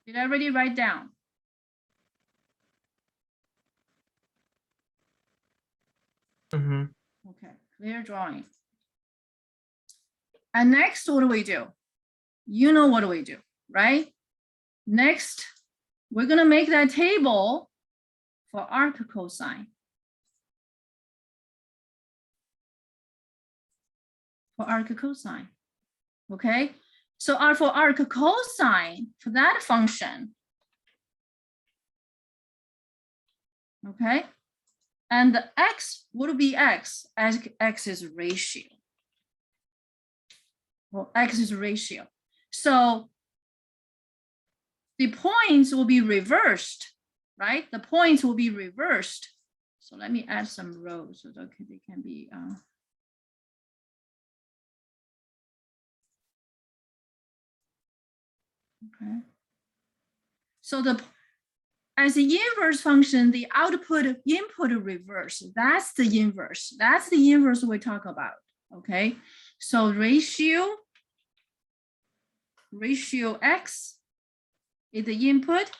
[SPEAKER 1] Did everybody write down?
[SPEAKER 3] Mhm.
[SPEAKER 1] Okay, clear drawing. And next, what do we do? You know what do we do, right? Next, we're gonna make that table for arc cosine. For arc cosine, okay? So for arc cosine, for that function, okay? And the x, what will be x? X is ratio. Well, x is ratio. So the points will be reversed, right? The points will be reversed. So let me add some rows so that they can be, okay. So as the inverse function, the input reverse, that's the inverse. That's the inverse we talk about, okay? So ratio x is the input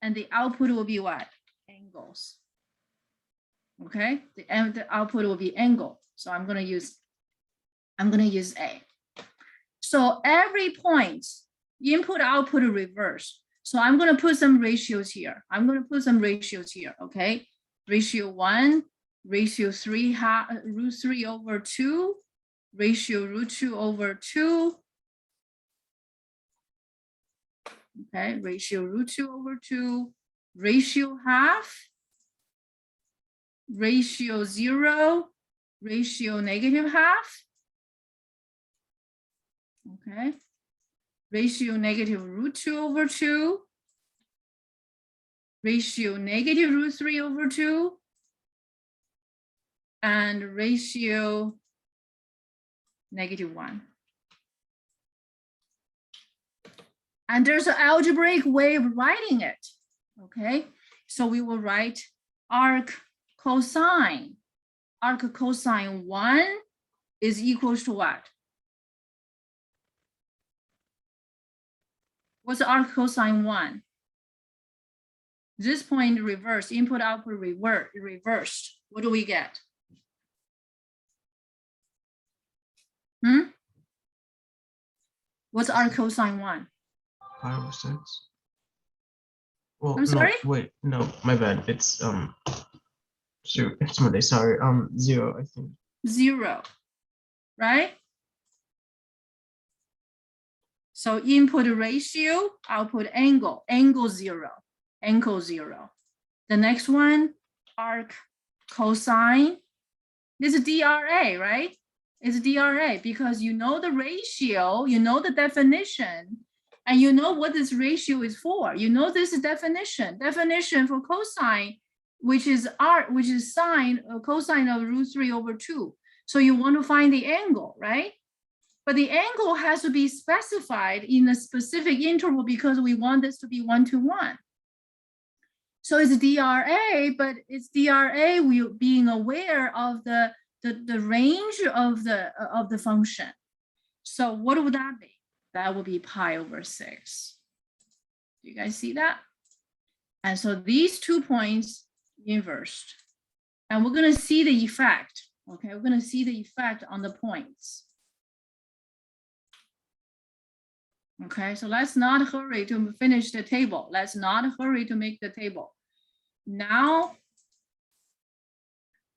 [SPEAKER 1] and the output will be what? Angles, okay? The output will be angle. So I'm gonna use A. So every point, input, output, reverse. So I'm going to put some ratios here. Okay? Ratio 1, ratio 3, root 3 over 2, ratio root 2 over 2. Okay, ratio root 2 over 2, ratio half, ratio 0, ratio negative half. Okay, ratio negative root 2 over 2, ratio negative root 3 over 2, and ratio negative 1. And there's an algebraic way of writing it, okay? So we will write arc cosine. Arc cosine 1 is equals to what? What's arc cosine 1? This point reversed, input output reversed. What do we get? What's arc cosine 1?
[SPEAKER 3] Pi over 6. Well,
[SPEAKER 1] I'm sorry?
[SPEAKER 3] no, wait, no, my bad. It's shoot, it's Monday. Sorry, 0, I think.
[SPEAKER 1] 0, right? So input ratio, output angle, angle 0, angle 0. The next one, arc cosine. This is DRA, right? It's DRA because you know the ratio, you know the definition, and you know what this ratio is for. You know this definition. Definition for cosine, which is sine, cosine of √3/2. So you want to find the angle, right? But the angle has to be specified in a specific interval because we want this to be 1-to-1. So it's DRA, but it's DRA being aware of the range of the function. So what would that be? That would be pi over 6. Do you guys see that? And so these 2 points inversed. And we're going to see the effect. Okay, we're going to see the effect on the points. Okay, so let's not hurry to finish the table. Let's not hurry to make the table. Now,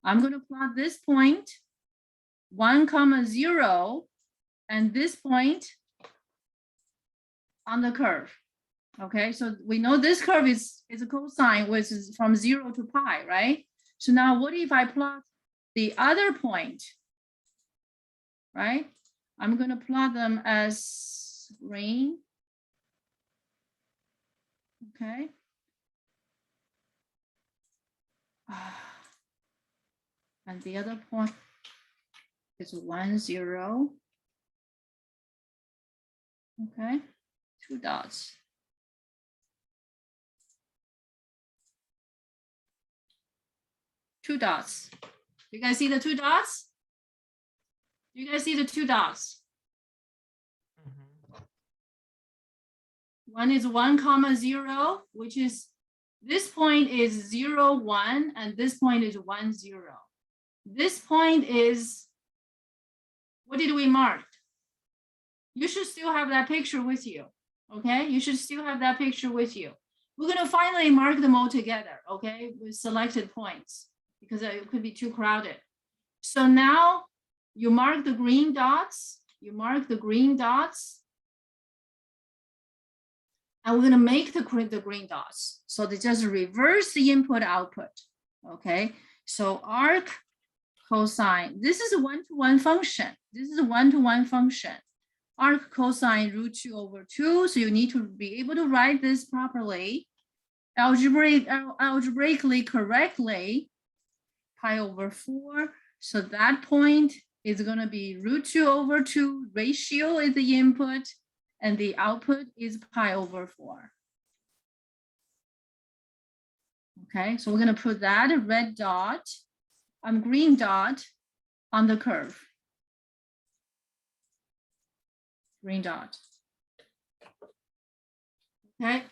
[SPEAKER 1] I'm going to plot this point, 1, 0, and this point on the curve. Okay, so we know this curve is a cosine, which is from 0 to pi, right? So now what if I plot the other point, right? I'm going to plot them as rain. Okay. And the other point is 1, 0. Okay, 2 dots. Two dots. You guys see the 2 dots? You guys see the 2 dots? One is 1, 0, which is this point is 0, 1, and this point is 1, 0. This point is, what did we mark? You should still have that picture with you, okay? You should still have that picture with you. We're gonna finally mark them all together, okay? With selected points, because it could be too crowded. So now you mark the green dots, and we're gonna make the green dots. So they just reverse the input output, okay? So arc cosine, this is a 1-to-1 function. This is a 1-to-1 function. Arc cosine √2/2, so you need to be able to write this properly, algebraically correctly, pi over 4. So that point is gonna be √2/2, ratio is the input, and the output is pi over 4. Okay, so we're gonna put that red dot, green dot on the curve. Green dot. Okay.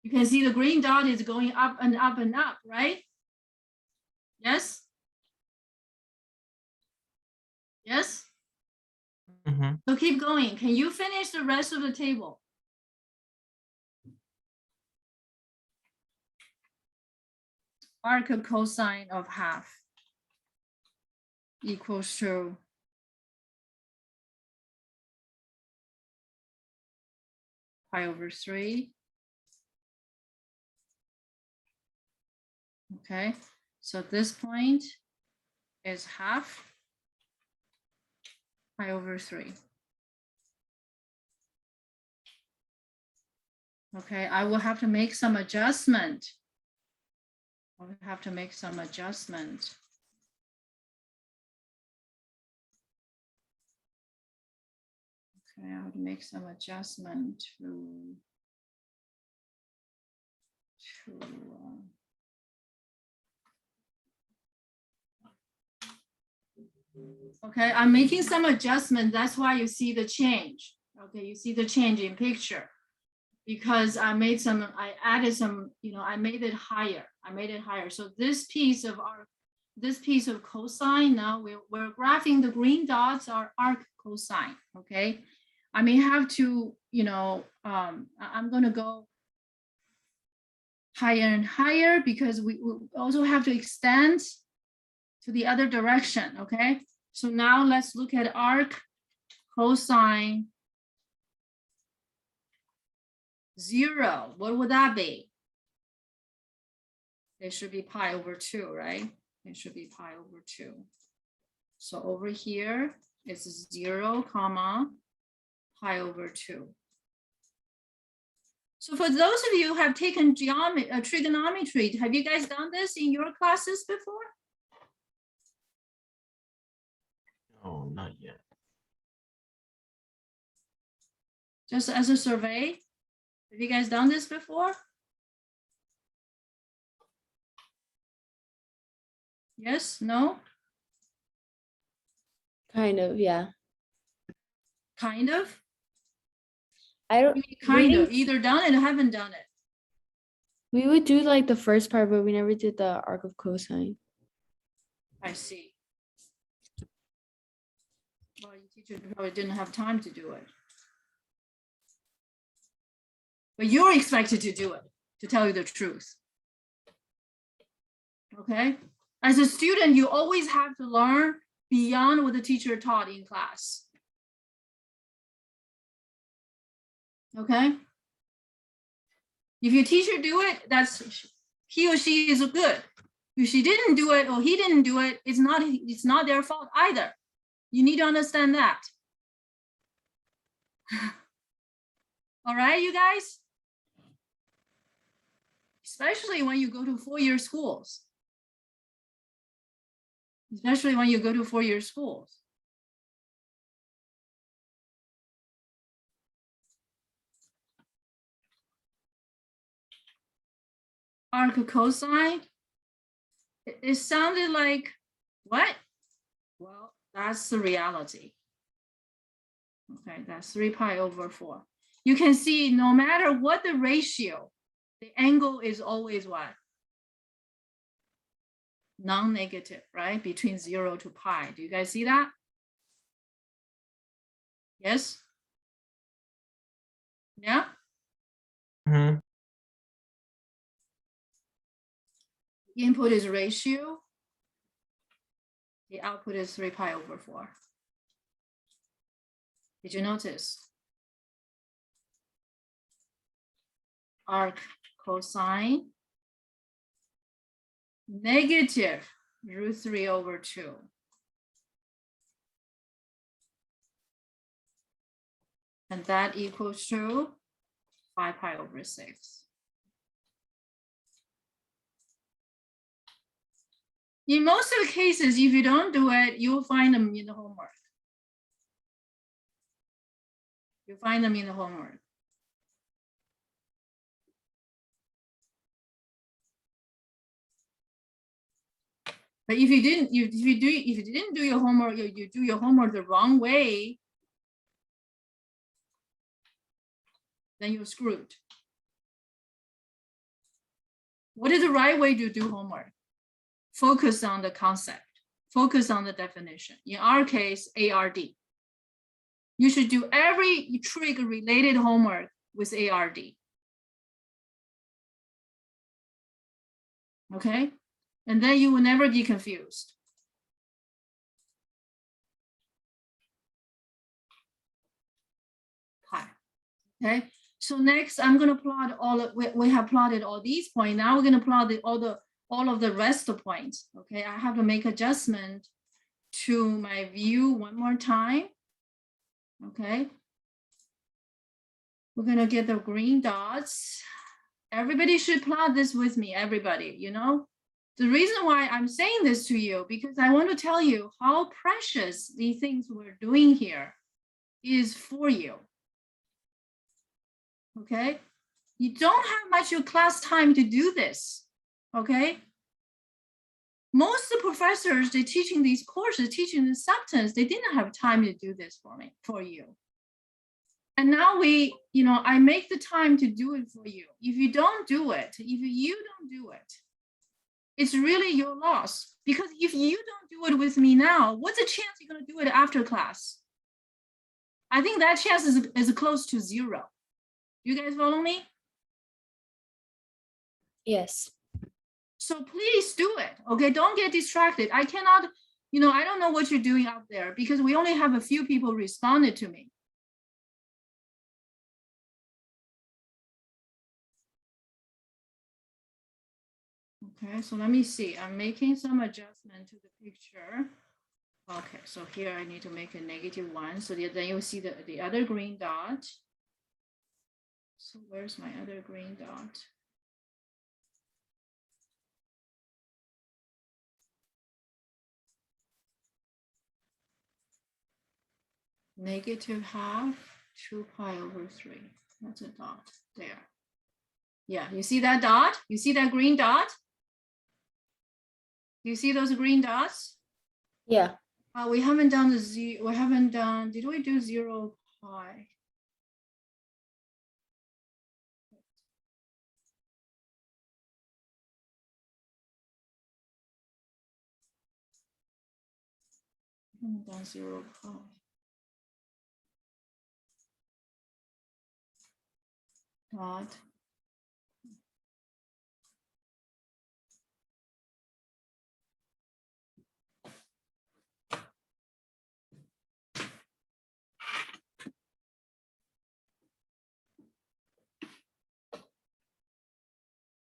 [SPEAKER 1] You can see the green dot is going up and up and up, right? Yes? Yes? So keep going. Can you finish the rest of the table? Arc cosine of half equals to pi over 3. Okay, so this point is half pi over 3. Okay, I will have to make some adjustment. Okay. Okay, I have to make some adjustment to okay, I'm making some adjustment. That's why you see the change. Okay, you see the change in picture because I added some, I made it higher. So this piece of cosine, now we're graphing the green dots are arc cosine. Okay, I may have to, I'm going to go higher and higher because we also have to extend to the other direction. Okay, so now let's look at arc cosine 0. What would that be? It should be pi over 2, right? It should be pi over 2. So over here it's 0 comma pi over 2. So for those of you who have taken trigonometry, have you guys done this in your classes before?
[SPEAKER 3] No, not yet.
[SPEAKER 1] Just as a survey? Have you guys done this before? Yes, no?
[SPEAKER 4] Kind of, yeah.
[SPEAKER 1] Kind of?
[SPEAKER 4] I don't.
[SPEAKER 1] Kind
[SPEAKER 4] we
[SPEAKER 1] of, either done it or haven't done it.
[SPEAKER 4] We would do like the first part, but we never did the arc of cosine.
[SPEAKER 1] I see. Well, your teacher probably didn't have time to do it. But you're expected to do it, to tell you the truth. Okay? As a student, you always have to learn beyond what the teacher taught in class. Okay? If your teacher do it, that's he or she is good. If she didn't do it or he didn't do it, it's not their fault either. You need to understand that. All right, you guys? Especially when you go to four-year schools. Especially when you go to four-year schools. Arc cosine, it sounded like, what? Well, that's the reality. Okay, that's 3 pi over 4. You can see no matter what the ratio, the angle is always what? Non-negative, right? Between 0 to pi. Do you guys see that? Yes? Yeah?
[SPEAKER 3] Mhm.
[SPEAKER 1] Input is ratio. The output is 3 pi over 4. Did you notice? Arc cosine negative root 3 over 2. And that equals to 5 pi over 6. In most of the cases, if you don't do it, you'll find them in the homework. You'll find them in the homework. But if you didn't do your homework, you do your homework the wrong way, then you're screwed. What is the right way to do homework? Focus on the concept. Focus on the definition. In our case, ARD. You should do every trig related homework with ARD. Okay? And then you will never be confused. Hi. Okay? So next, I'm going to plot all of, we have plotted all these points. Now we're going to plot all of the rest of points. Okay, I have to make adjustment to my view one more time. Okay. We're going to get the green dots. Everybody should plot this with me, everybody, you know. The reason why I'm saying this to you, because I want to tell you how precious the things we're doing here. is for you. Okay, you don't have much of class time to do this. Okay, most of the professors, they're teaching these courses, teaching the substance, they didn't have time to do this for you. And now I make the time to do it for you. If you don't do it, it's really your loss. Because if you don't do it with me now, what's the chance you're going to do it after class? I think that chance is close to 0. You guys follow me?
[SPEAKER 4] Yes.
[SPEAKER 1] So please do it. Okay, don't get distracted. I cannot, I don't know what you're doing out there because we only have a few people responded to me. Okay, so let me see. I'm making some adjustment to the picture. Okay, so here I need to make a -1. So then you'll see the other green dot. So where's my other green dot? -½ 2 pi over 3. That's a dot there. Yeah, you see that dot? You see that green dot? Do you see those green dots?
[SPEAKER 4] Yeah.
[SPEAKER 1] We haven't done we haven't done, did we do 0 pi? We haven't done 0 pi. Dot.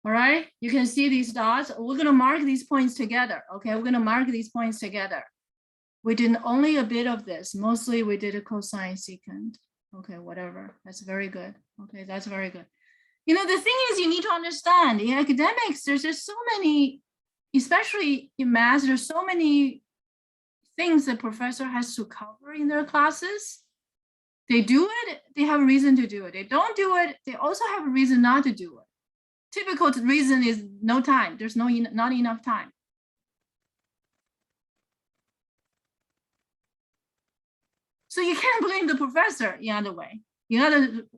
[SPEAKER 1] All right, you can see these dots. We're going to mark these points together. Okay, we're going to mark these points together. We did only a bit of this. Mostly we did a cosine secant. Okay, whatever. That's very good. Okay, that's very good. The thing is, you need to understand in academics, there's just so many, especially in math, there's so many things the professor has to cover in their classes. They do it, they have a reason to do it. They don't do it, they also have a reason not to do it. Typical reason is no time. There's not enough time. So you can't blame the professor in other way.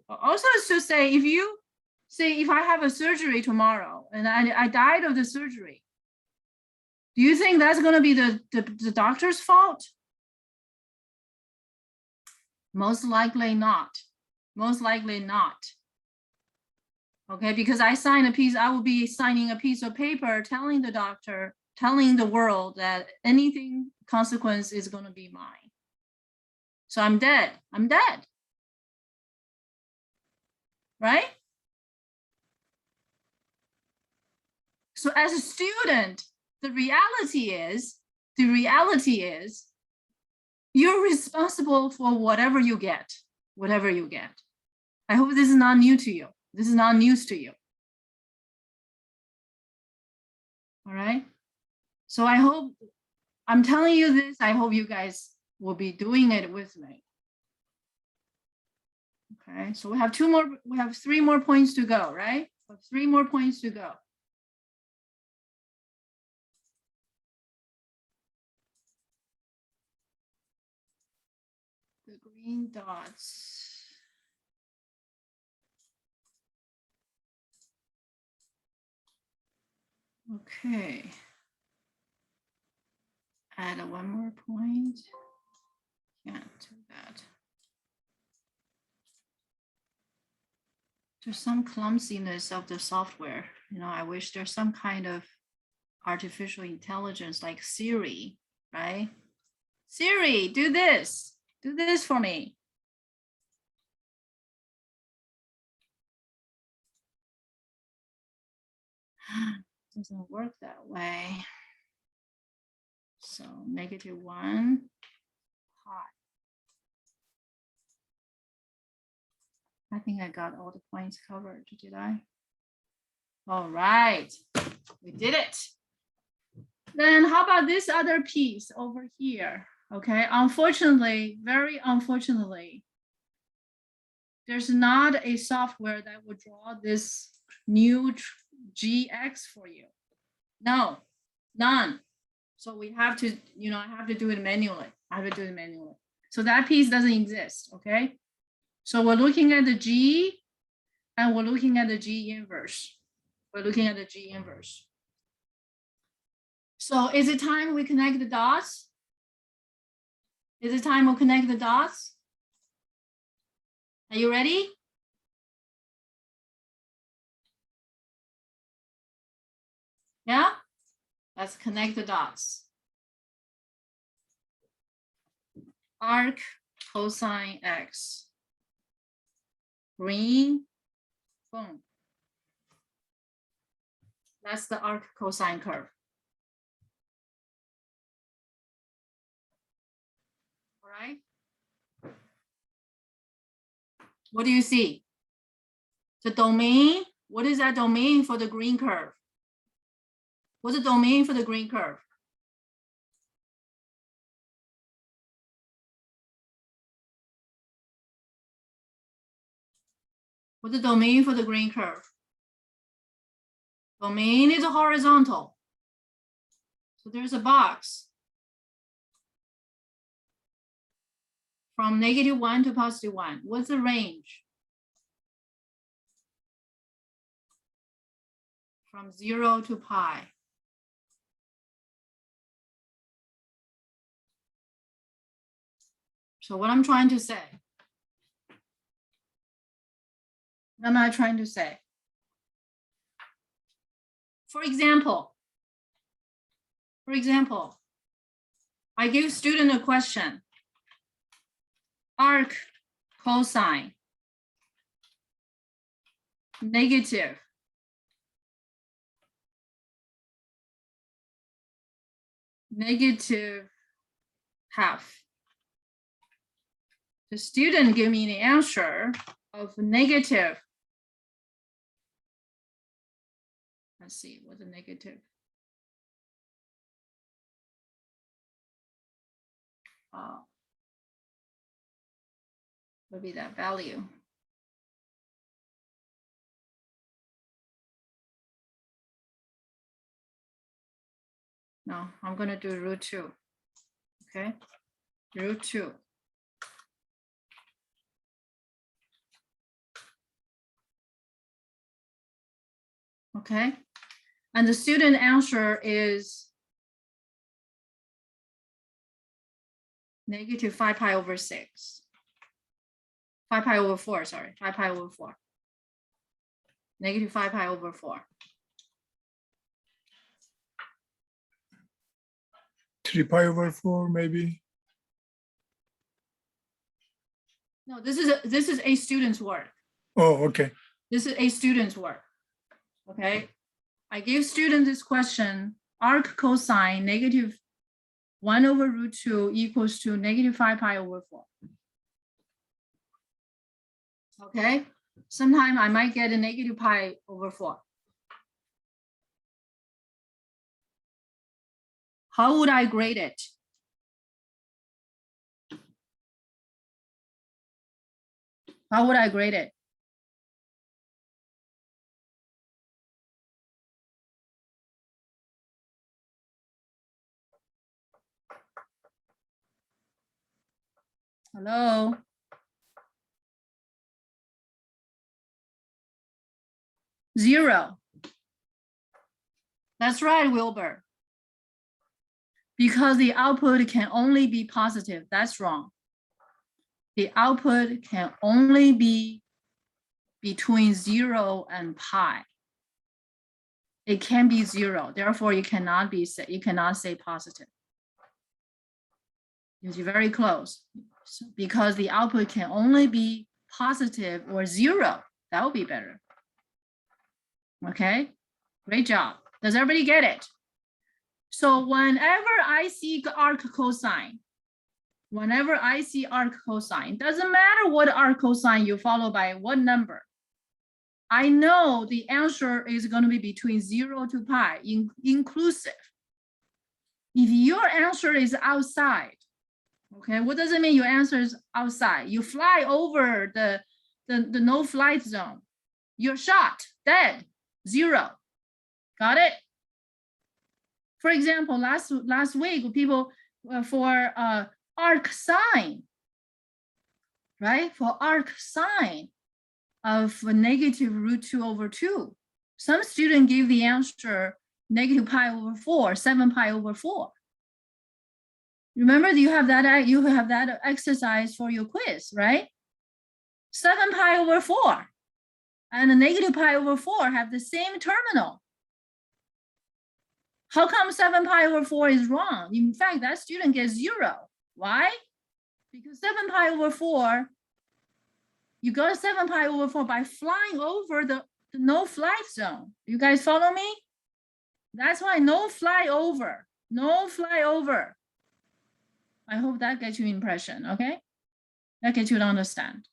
[SPEAKER 1] Also to say, if I have a surgery tomorrow and I died of the surgery, do you think that's going to be the doctor's fault? Most likely not. Most likely not. Okay, because I will be signing a piece of paper telling the doctor, telling the world that anything consequence is going to be mine. So I'm dead. I'm dead. Right? So as a student, the reality is you're responsible for whatever you get, whatever you get. I hope this is not new to you. This is not news to you. All right. So I hope, I'm telling you this, I hope you guys will be doing it with me. Okay, so we have 3 more points to go, right? 3 more points to go. The green dots. Okay. Add 1 more point. Can't do that. There's some clumsiness of the software. I wish there's some kind of artificial intelligence like Siri, right? Siri, do this. Do this for me. Doesn't work that way. So -1 pi. I think I got all the points covered, did I? All right, we did it. Then how about this other piece over here? Okay, unfortunately, very unfortunately, There's not a software that will draw this new GX for you. No, none. So we have to, I have to do it manually. So that piece doesn't exist, okay? So we're looking at the G and we're looking at the G inverse. So is it time we connect the dots? Is it time we connect the dots? Are you ready? Yeah? Let's connect the dots. Arc cosine X. Green, boom. That's the arc cosine curve. All right. What do you see? The domain, what is that domain for the green curve? What's the domain for the green curve? What's the domain for the green curve? Domain is horizontal. So there's a box from -1 to +1. What's the range? From 0 to pi. So what I'm trying to say, what am I trying to say? For example, I give student a question. Arc cosine negative half. The student give me the answer of negative. Let's see, what's the negative? Would be that value. No, I'm going to do √2. Okay, √2. Okay, and the student answer is -5 pi over 6. 5 pi over 4, sorry, 5 pi over 4. -5 pi over 4.
[SPEAKER 2] 3 pi over 4, maybe.
[SPEAKER 1] No, this is a student's work.
[SPEAKER 2] Oh, okay.
[SPEAKER 1] This is a student's work. Okay, I gave student this question, arc cosine -1 over √2 equals to -5 pi over 4. Okay, sometime I might get a -pi over 4. How would I grade it? How would I grade it? Hello? Zero. That's right, Wilbur. Because the output can only be positive. That's wrong. The output can only be between 0 and pi. It can be 0. Therefore, you cannot say positive. You're very close. So because the output can only be positive or 0. That would be better. Okay, great job. Does everybody get it? So whenever I see arc cosine, doesn't matter what arc cosine you follow by what number, I know the answer is going to be between 0 to pi, inclusive. If your answer is outside, okay, what does it mean your answer is outside? You fly over the no flight zone. You're shot, dead, 0. Got it? For example, last week, people for ArcCosine, right? For ArcCosine of negative root 2 over 2. Some student give the answer negative pi over 4, 7 pi over 4. Remember, you have that exercise for your quiz, right? 7 pi over 4 and a negative pi over 4 have the same terminal. How come 7 pi over 4 is wrong? In fact, that student gets 0. Why? Because 7 pi over 4, you got 7 pi over 4 by flying over the no flight zone. You guys follow me? That's why no fly over, no fly over. I hope that gets you impression, okay? That gets you to understand.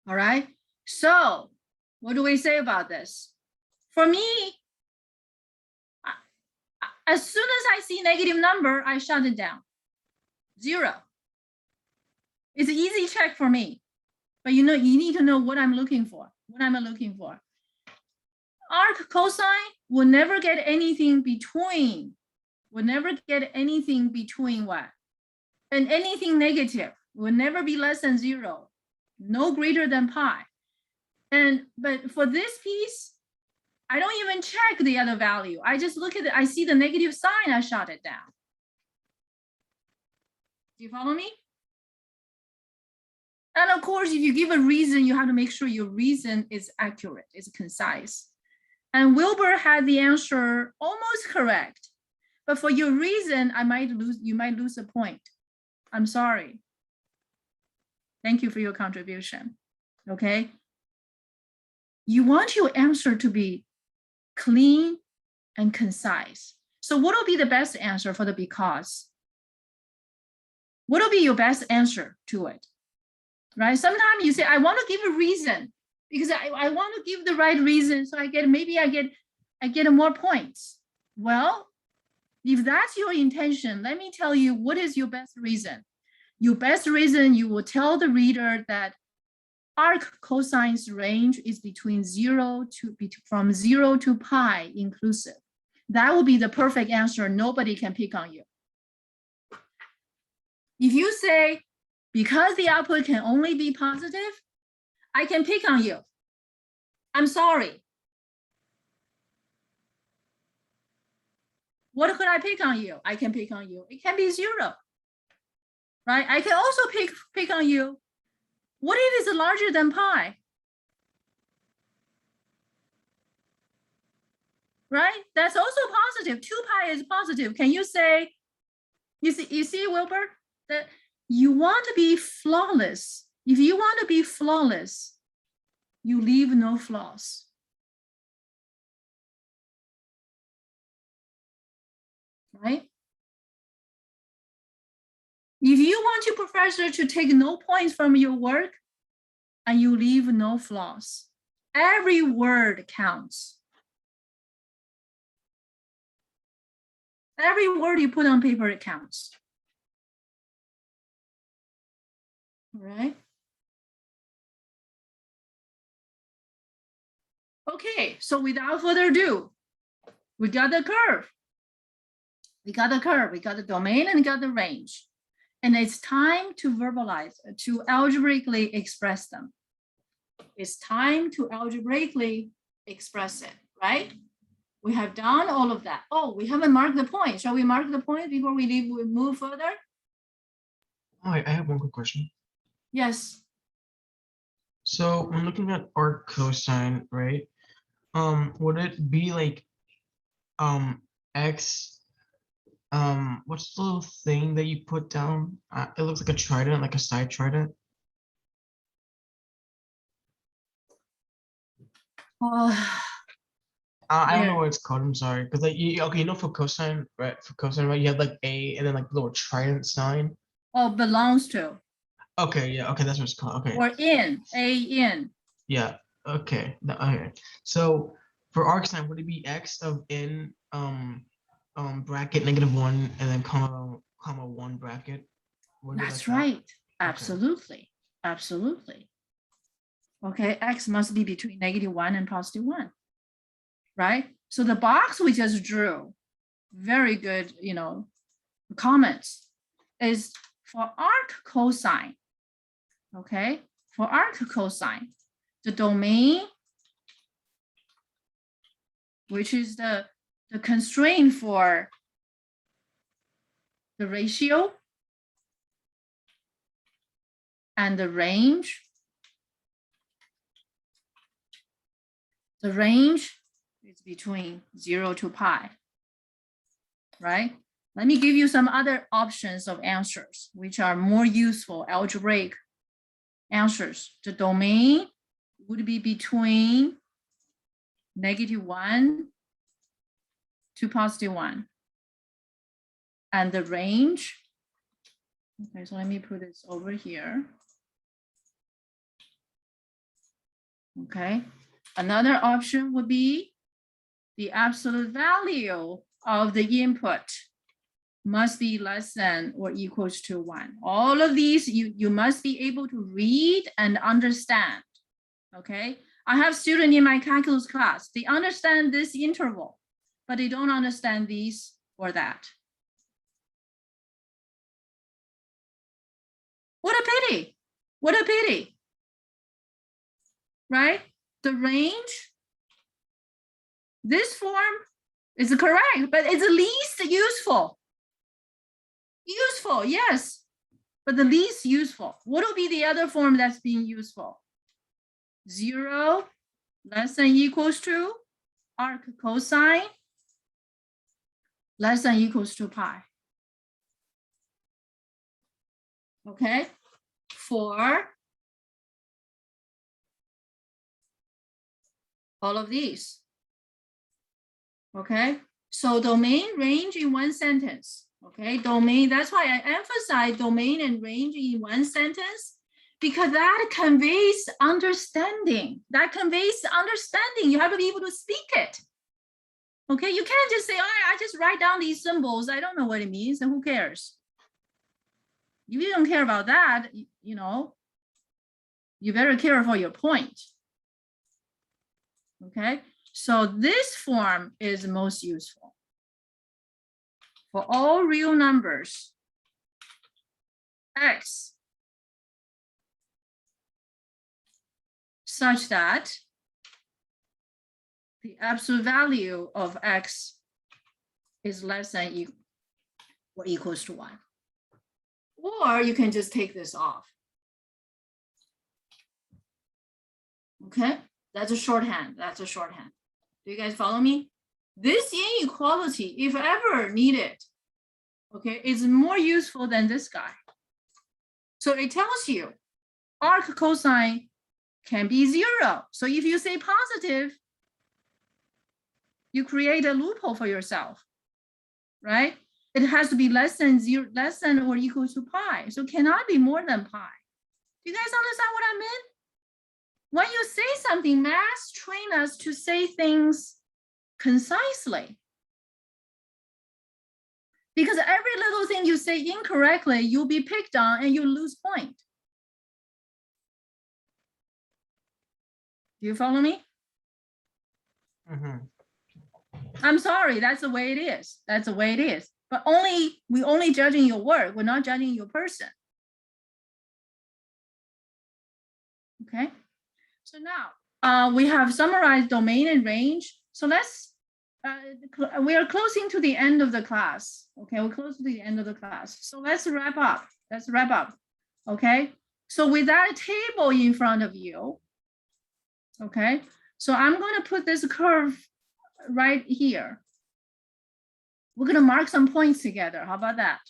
[SPEAKER 1] All right, so what do we say about this? For me, as soon as I see negative number, I shut it down. 0. It's an easy check for me. But you need to know what I'm looking for. What am I looking for? ArcCosine will never get anything between. Will never get anything between what? And anything negative will never be less than 0. No greater than pi. But for this piece, I don't even check the other value. I just look at it. I see the negative sign, I shut it down. Do you follow me? And of course, if you give a reason, you have to make sure your reason is accurate, is concise. And Wilbur had the answer almost correct. But for your reason, you might lose a point. I'm sorry. Thank you for your contribution. Okay. You want your answer to be clean and concise. So what will be the best answer for the because? What will be your best answer to it? Right? Sometimes you say, I want to give a reason because I want to give the right reason. So I get more points. Well, if that's your intention, let me tell you what is your best reason. Your best reason, you will tell the reader that ArcCosine's range is from 0 to pi inclusive. That will be the perfect answer. Nobody can pick on you. If you say, because the output can only be positive, I can pick on you. I'm sorry. What could I pick on you? I can pick on you. It can be 0, right? I can also pick on you. What if it's larger than pi? Right? That's also positive. 2 pi is positive. Can you say, you see, Wilbur, that you want to be flawless. If you want to be flawless, you leave no flaws. Right? If you want your professor to take no points from your work and you leave no flaws, every word counts. Every word you put on paper, it counts. All right. Okay, so without further ado, we got the curve. We got the curve, we got the domain, and we got the range. And it's time to verbalize, to algebraically express them. It's time to algebraically express it, right? We have done all of that. Oh, we haven't marked the point. Shall we mark the point before we move further?
[SPEAKER 3] Oh, I have one quick question.
[SPEAKER 1] Yes.
[SPEAKER 3] So I'm looking at ArcCosine, right? Would it be like x? What's the little thing that you put down? It looks like a trident, like a side trident. I don't know what it's called. I'm sorry, because like you know, for cosine, right? For cosine, right? You have like a and then like little trident sign.
[SPEAKER 1] Oh, belongs to.
[SPEAKER 3] Okay, yeah, okay, that's what it's called. Okay.
[SPEAKER 1] Or in, in.
[SPEAKER 3] Yeah. Okay. Okay. So for arcsine, would it be x of n bracket -1 and then comma 1 bracket?
[SPEAKER 1] That's right. Absolutely, absolutely. Okay, x must be between -1 and +1, right? So the box we just drew, very good, comments, is for ArcCosine. Okay, for ArcCosine, the domain, which is the constraint for the ratio and the range. The range is between 0 to pi, right? Let me give you some other options of answers, which are more useful algebraic answers. The domain would be between -1 to +1. And the range, okay, so let me put this over here. Okay, another option would be the absolute value of the input must be less than or equals to 1. All of these you must be able to read and understand. Okay, I have students in my calculus class, they understand this interval, but they don't understand these or that. What a pity. What a pity. Right? The range, this form is correct, but it's the least useful. Useful, yes, but the least useful. What will be the other form that's being useful? 0 less than equals to ArcCosine less than equals to pi. Okay, for all of these. Okay, so domain, range in one sentence. Okay, domain, that's why I emphasize domain and range in one sentence, because that conveys understanding. That conveys understanding. You have to be able to speak it. Okay, you can't just say, oh, I just write down these symbols. I don't know what it means, and who cares? If you don't care about that, you better care for your point. Okay, so this form is most useful for all real numbers. X such that the absolute value of x is less than or equals to 1. Or you can just take this off. Okay, that's a shorthand. That's a shorthand. Do you guys follow me? This inequality, if ever needed, okay, is more useful than this guy. So it tells you ArcCosine can be 0. So if you say positive, you create a loophole for yourself, right? It has to be less than 0, less than or equal to pi. So it cannot be more than pi. Do you guys understand what I mean? When you say something, math train us to say things concisely. Because every little thing you say incorrectly, you'll be picked on and you lose point. Do you follow me? I'm sorry, that's the way it is. That's the way it is. But we're only judging your work. We're not judging your person. Okay. So now we have summarized domain and range. So let's, we are closing to the end of the class. Okay, we're close to the end of the class. So let's wrap up. Let's wrap up. Okay. So with that table in front of you, okay, so I'm going to put this curve right here. We're going to mark some points together. How about that?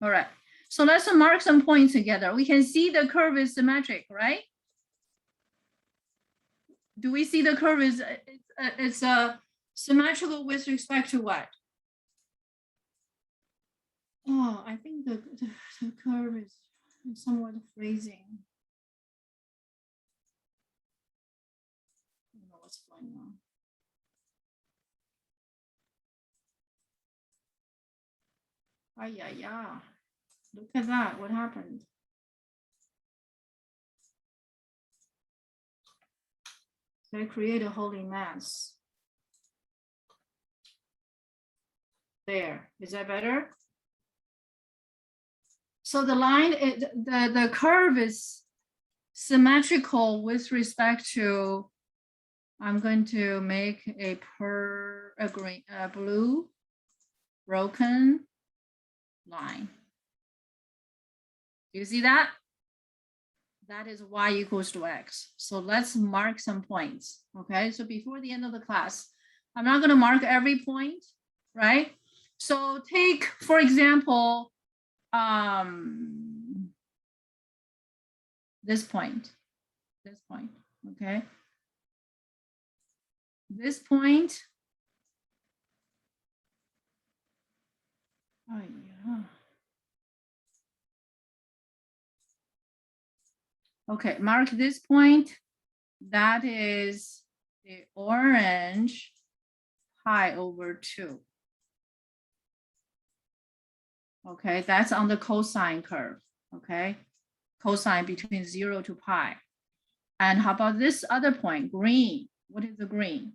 [SPEAKER 1] All right. So let's mark some points together. We can see the curve is symmetric, right? Do we see the curve is symmetrical with respect to what? Oh, I think the curve is somewhat freezing. I don't know what's going on. Yeah. Look at that. What happened? They create a holy mess. There. Is that better? So the line, the curve is symmetrical with respect to, I'm going to make a blue broken line. Do you see that? That is y equals to x. So let's mark some points, okay? So before the end of the class, I'm not gonna mark every point, right? So take, for example, this point, okay? This point, oh yeah. Okay, mark this point. That is the orange pi over 2. Okay, that's on the cosine curve. Okay, cosine between 0 to pi. And how about this other point, green? What is the green?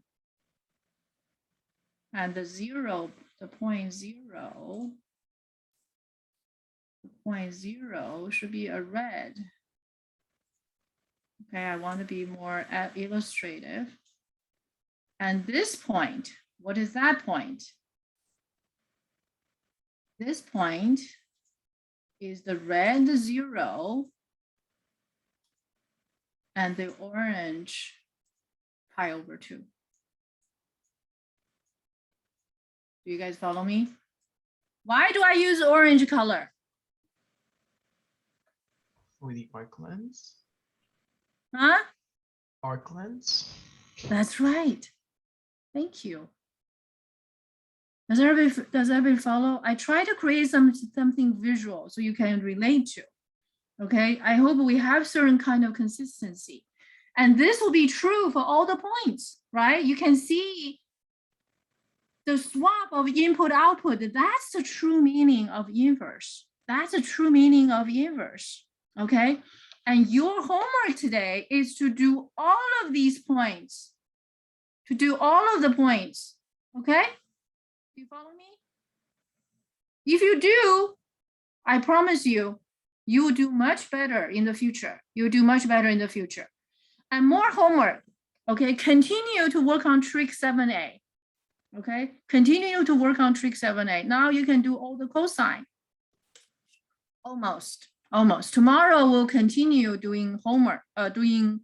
[SPEAKER 1] And the 0, the point 0, the point 0 should be a red. Okay, I want to be more illustrative. And this point, what is that point? This point is the red 0 and the orange pi over 2. Do you guys follow me? Why do I use orange color?
[SPEAKER 3] For the arc lens.
[SPEAKER 1] Huh?
[SPEAKER 3] Arc lens.
[SPEAKER 1] That's right. Thank you. Does everybody follow? I try to create something visual so you can relate to. Okay, I hope we have certain kind of consistency. And this will be true for all the points, right? You can see the swap of input output. That's the true meaning of inverse. That's the true meaning of inverse. Okay, and your homework today is to do all of these points, to do all of the points. Okay, do you follow me? If you do, I promise you, you will do much better in the future. You'll do much better in the future. And more homework, okay? Continue to work on trick 7a, okay? Continue to work on trick 7a. Now you can do all the cosine. Almost. Tomorrow we'll continue doing homework, doing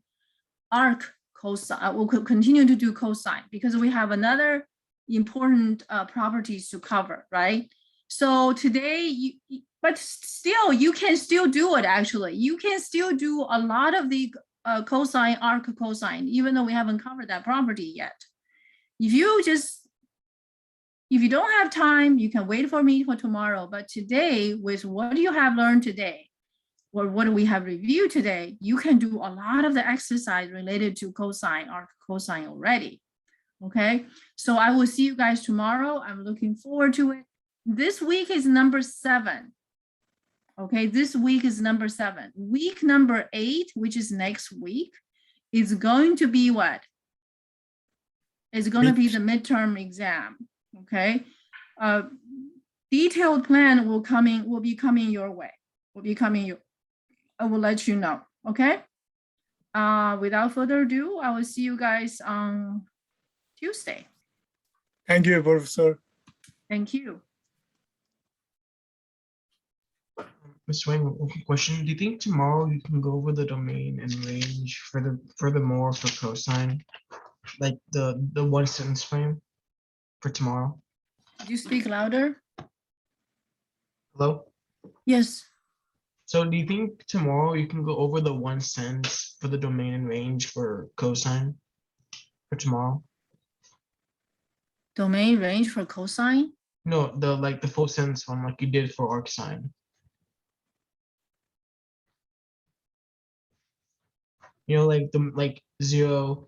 [SPEAKER 1] arc cosine. We'll continue to do cosine because we have another important properties to cover, right? So today, but still, you can still do it, actually. You can still do a lot of the cosine, arc cosine, even though we haven't covered that property yet. If you don't have time, you can wait for me for tomorrow. But today, with what you have learned today, or what we have reviewed today, you can do a lot of the exercise related to cosine, arc cosine already. Okay, so I will see you guys tomorrow. I'm looking forward to it. This week is number 7. Okay, this week is number 7. Week number 8, which is next week, is going to be what? It's going to be the midterm exam. Okay, detailed plan will be coming your way. I will let you know. Okay. Without further ado, I will see you guys on Tuesday.
[SPEAKER 2] Thank you, Professor.
[SPEAKER 1] Thank you.
[SPEAKER 3] Ms. Wang, one quick question. Do you think tomorrow you can go over the domain and range furthermore for cosine? Like the one sentence frame for tomorrow?
[SPEAKER 1] Could you speak louder?
[SPEAKER 3] Hello?
[SPEAKER 1] Yes.
[SPEAKER 3] So do you think tomorrow you can go over the one sentence for the domain and range for cosine for tomorrow?
[SPEAKER 1] Domain range for cosine?
[SPEAKER 3] No, the full sentence one like you did for ArcCosine. You know, like 0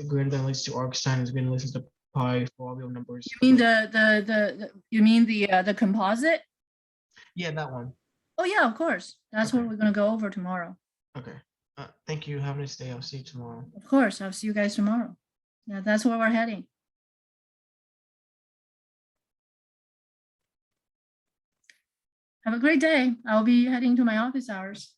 [SPEAKER 3] greater than relates to ArcCosine is greater than relates to pi for all real numbers.
[SPEAKER 1] You mean the composite?
[SPEAKER 3] Yeah, that one.
[SPEAKER 1] Oh yeah, of course. That's what
[SPEAKER 3] Okay.
[SPEAKER 1] we're gonna go over tomorrow.
[SPEAKER 3] Okay. Thank you. Have a nice day. I'll see you tomorrow.
[SPEAKER 1] Of course, I'll see you guys tomorrow. Yeah, that's where we're heading. Have a great day. I'll be heading to my office hours.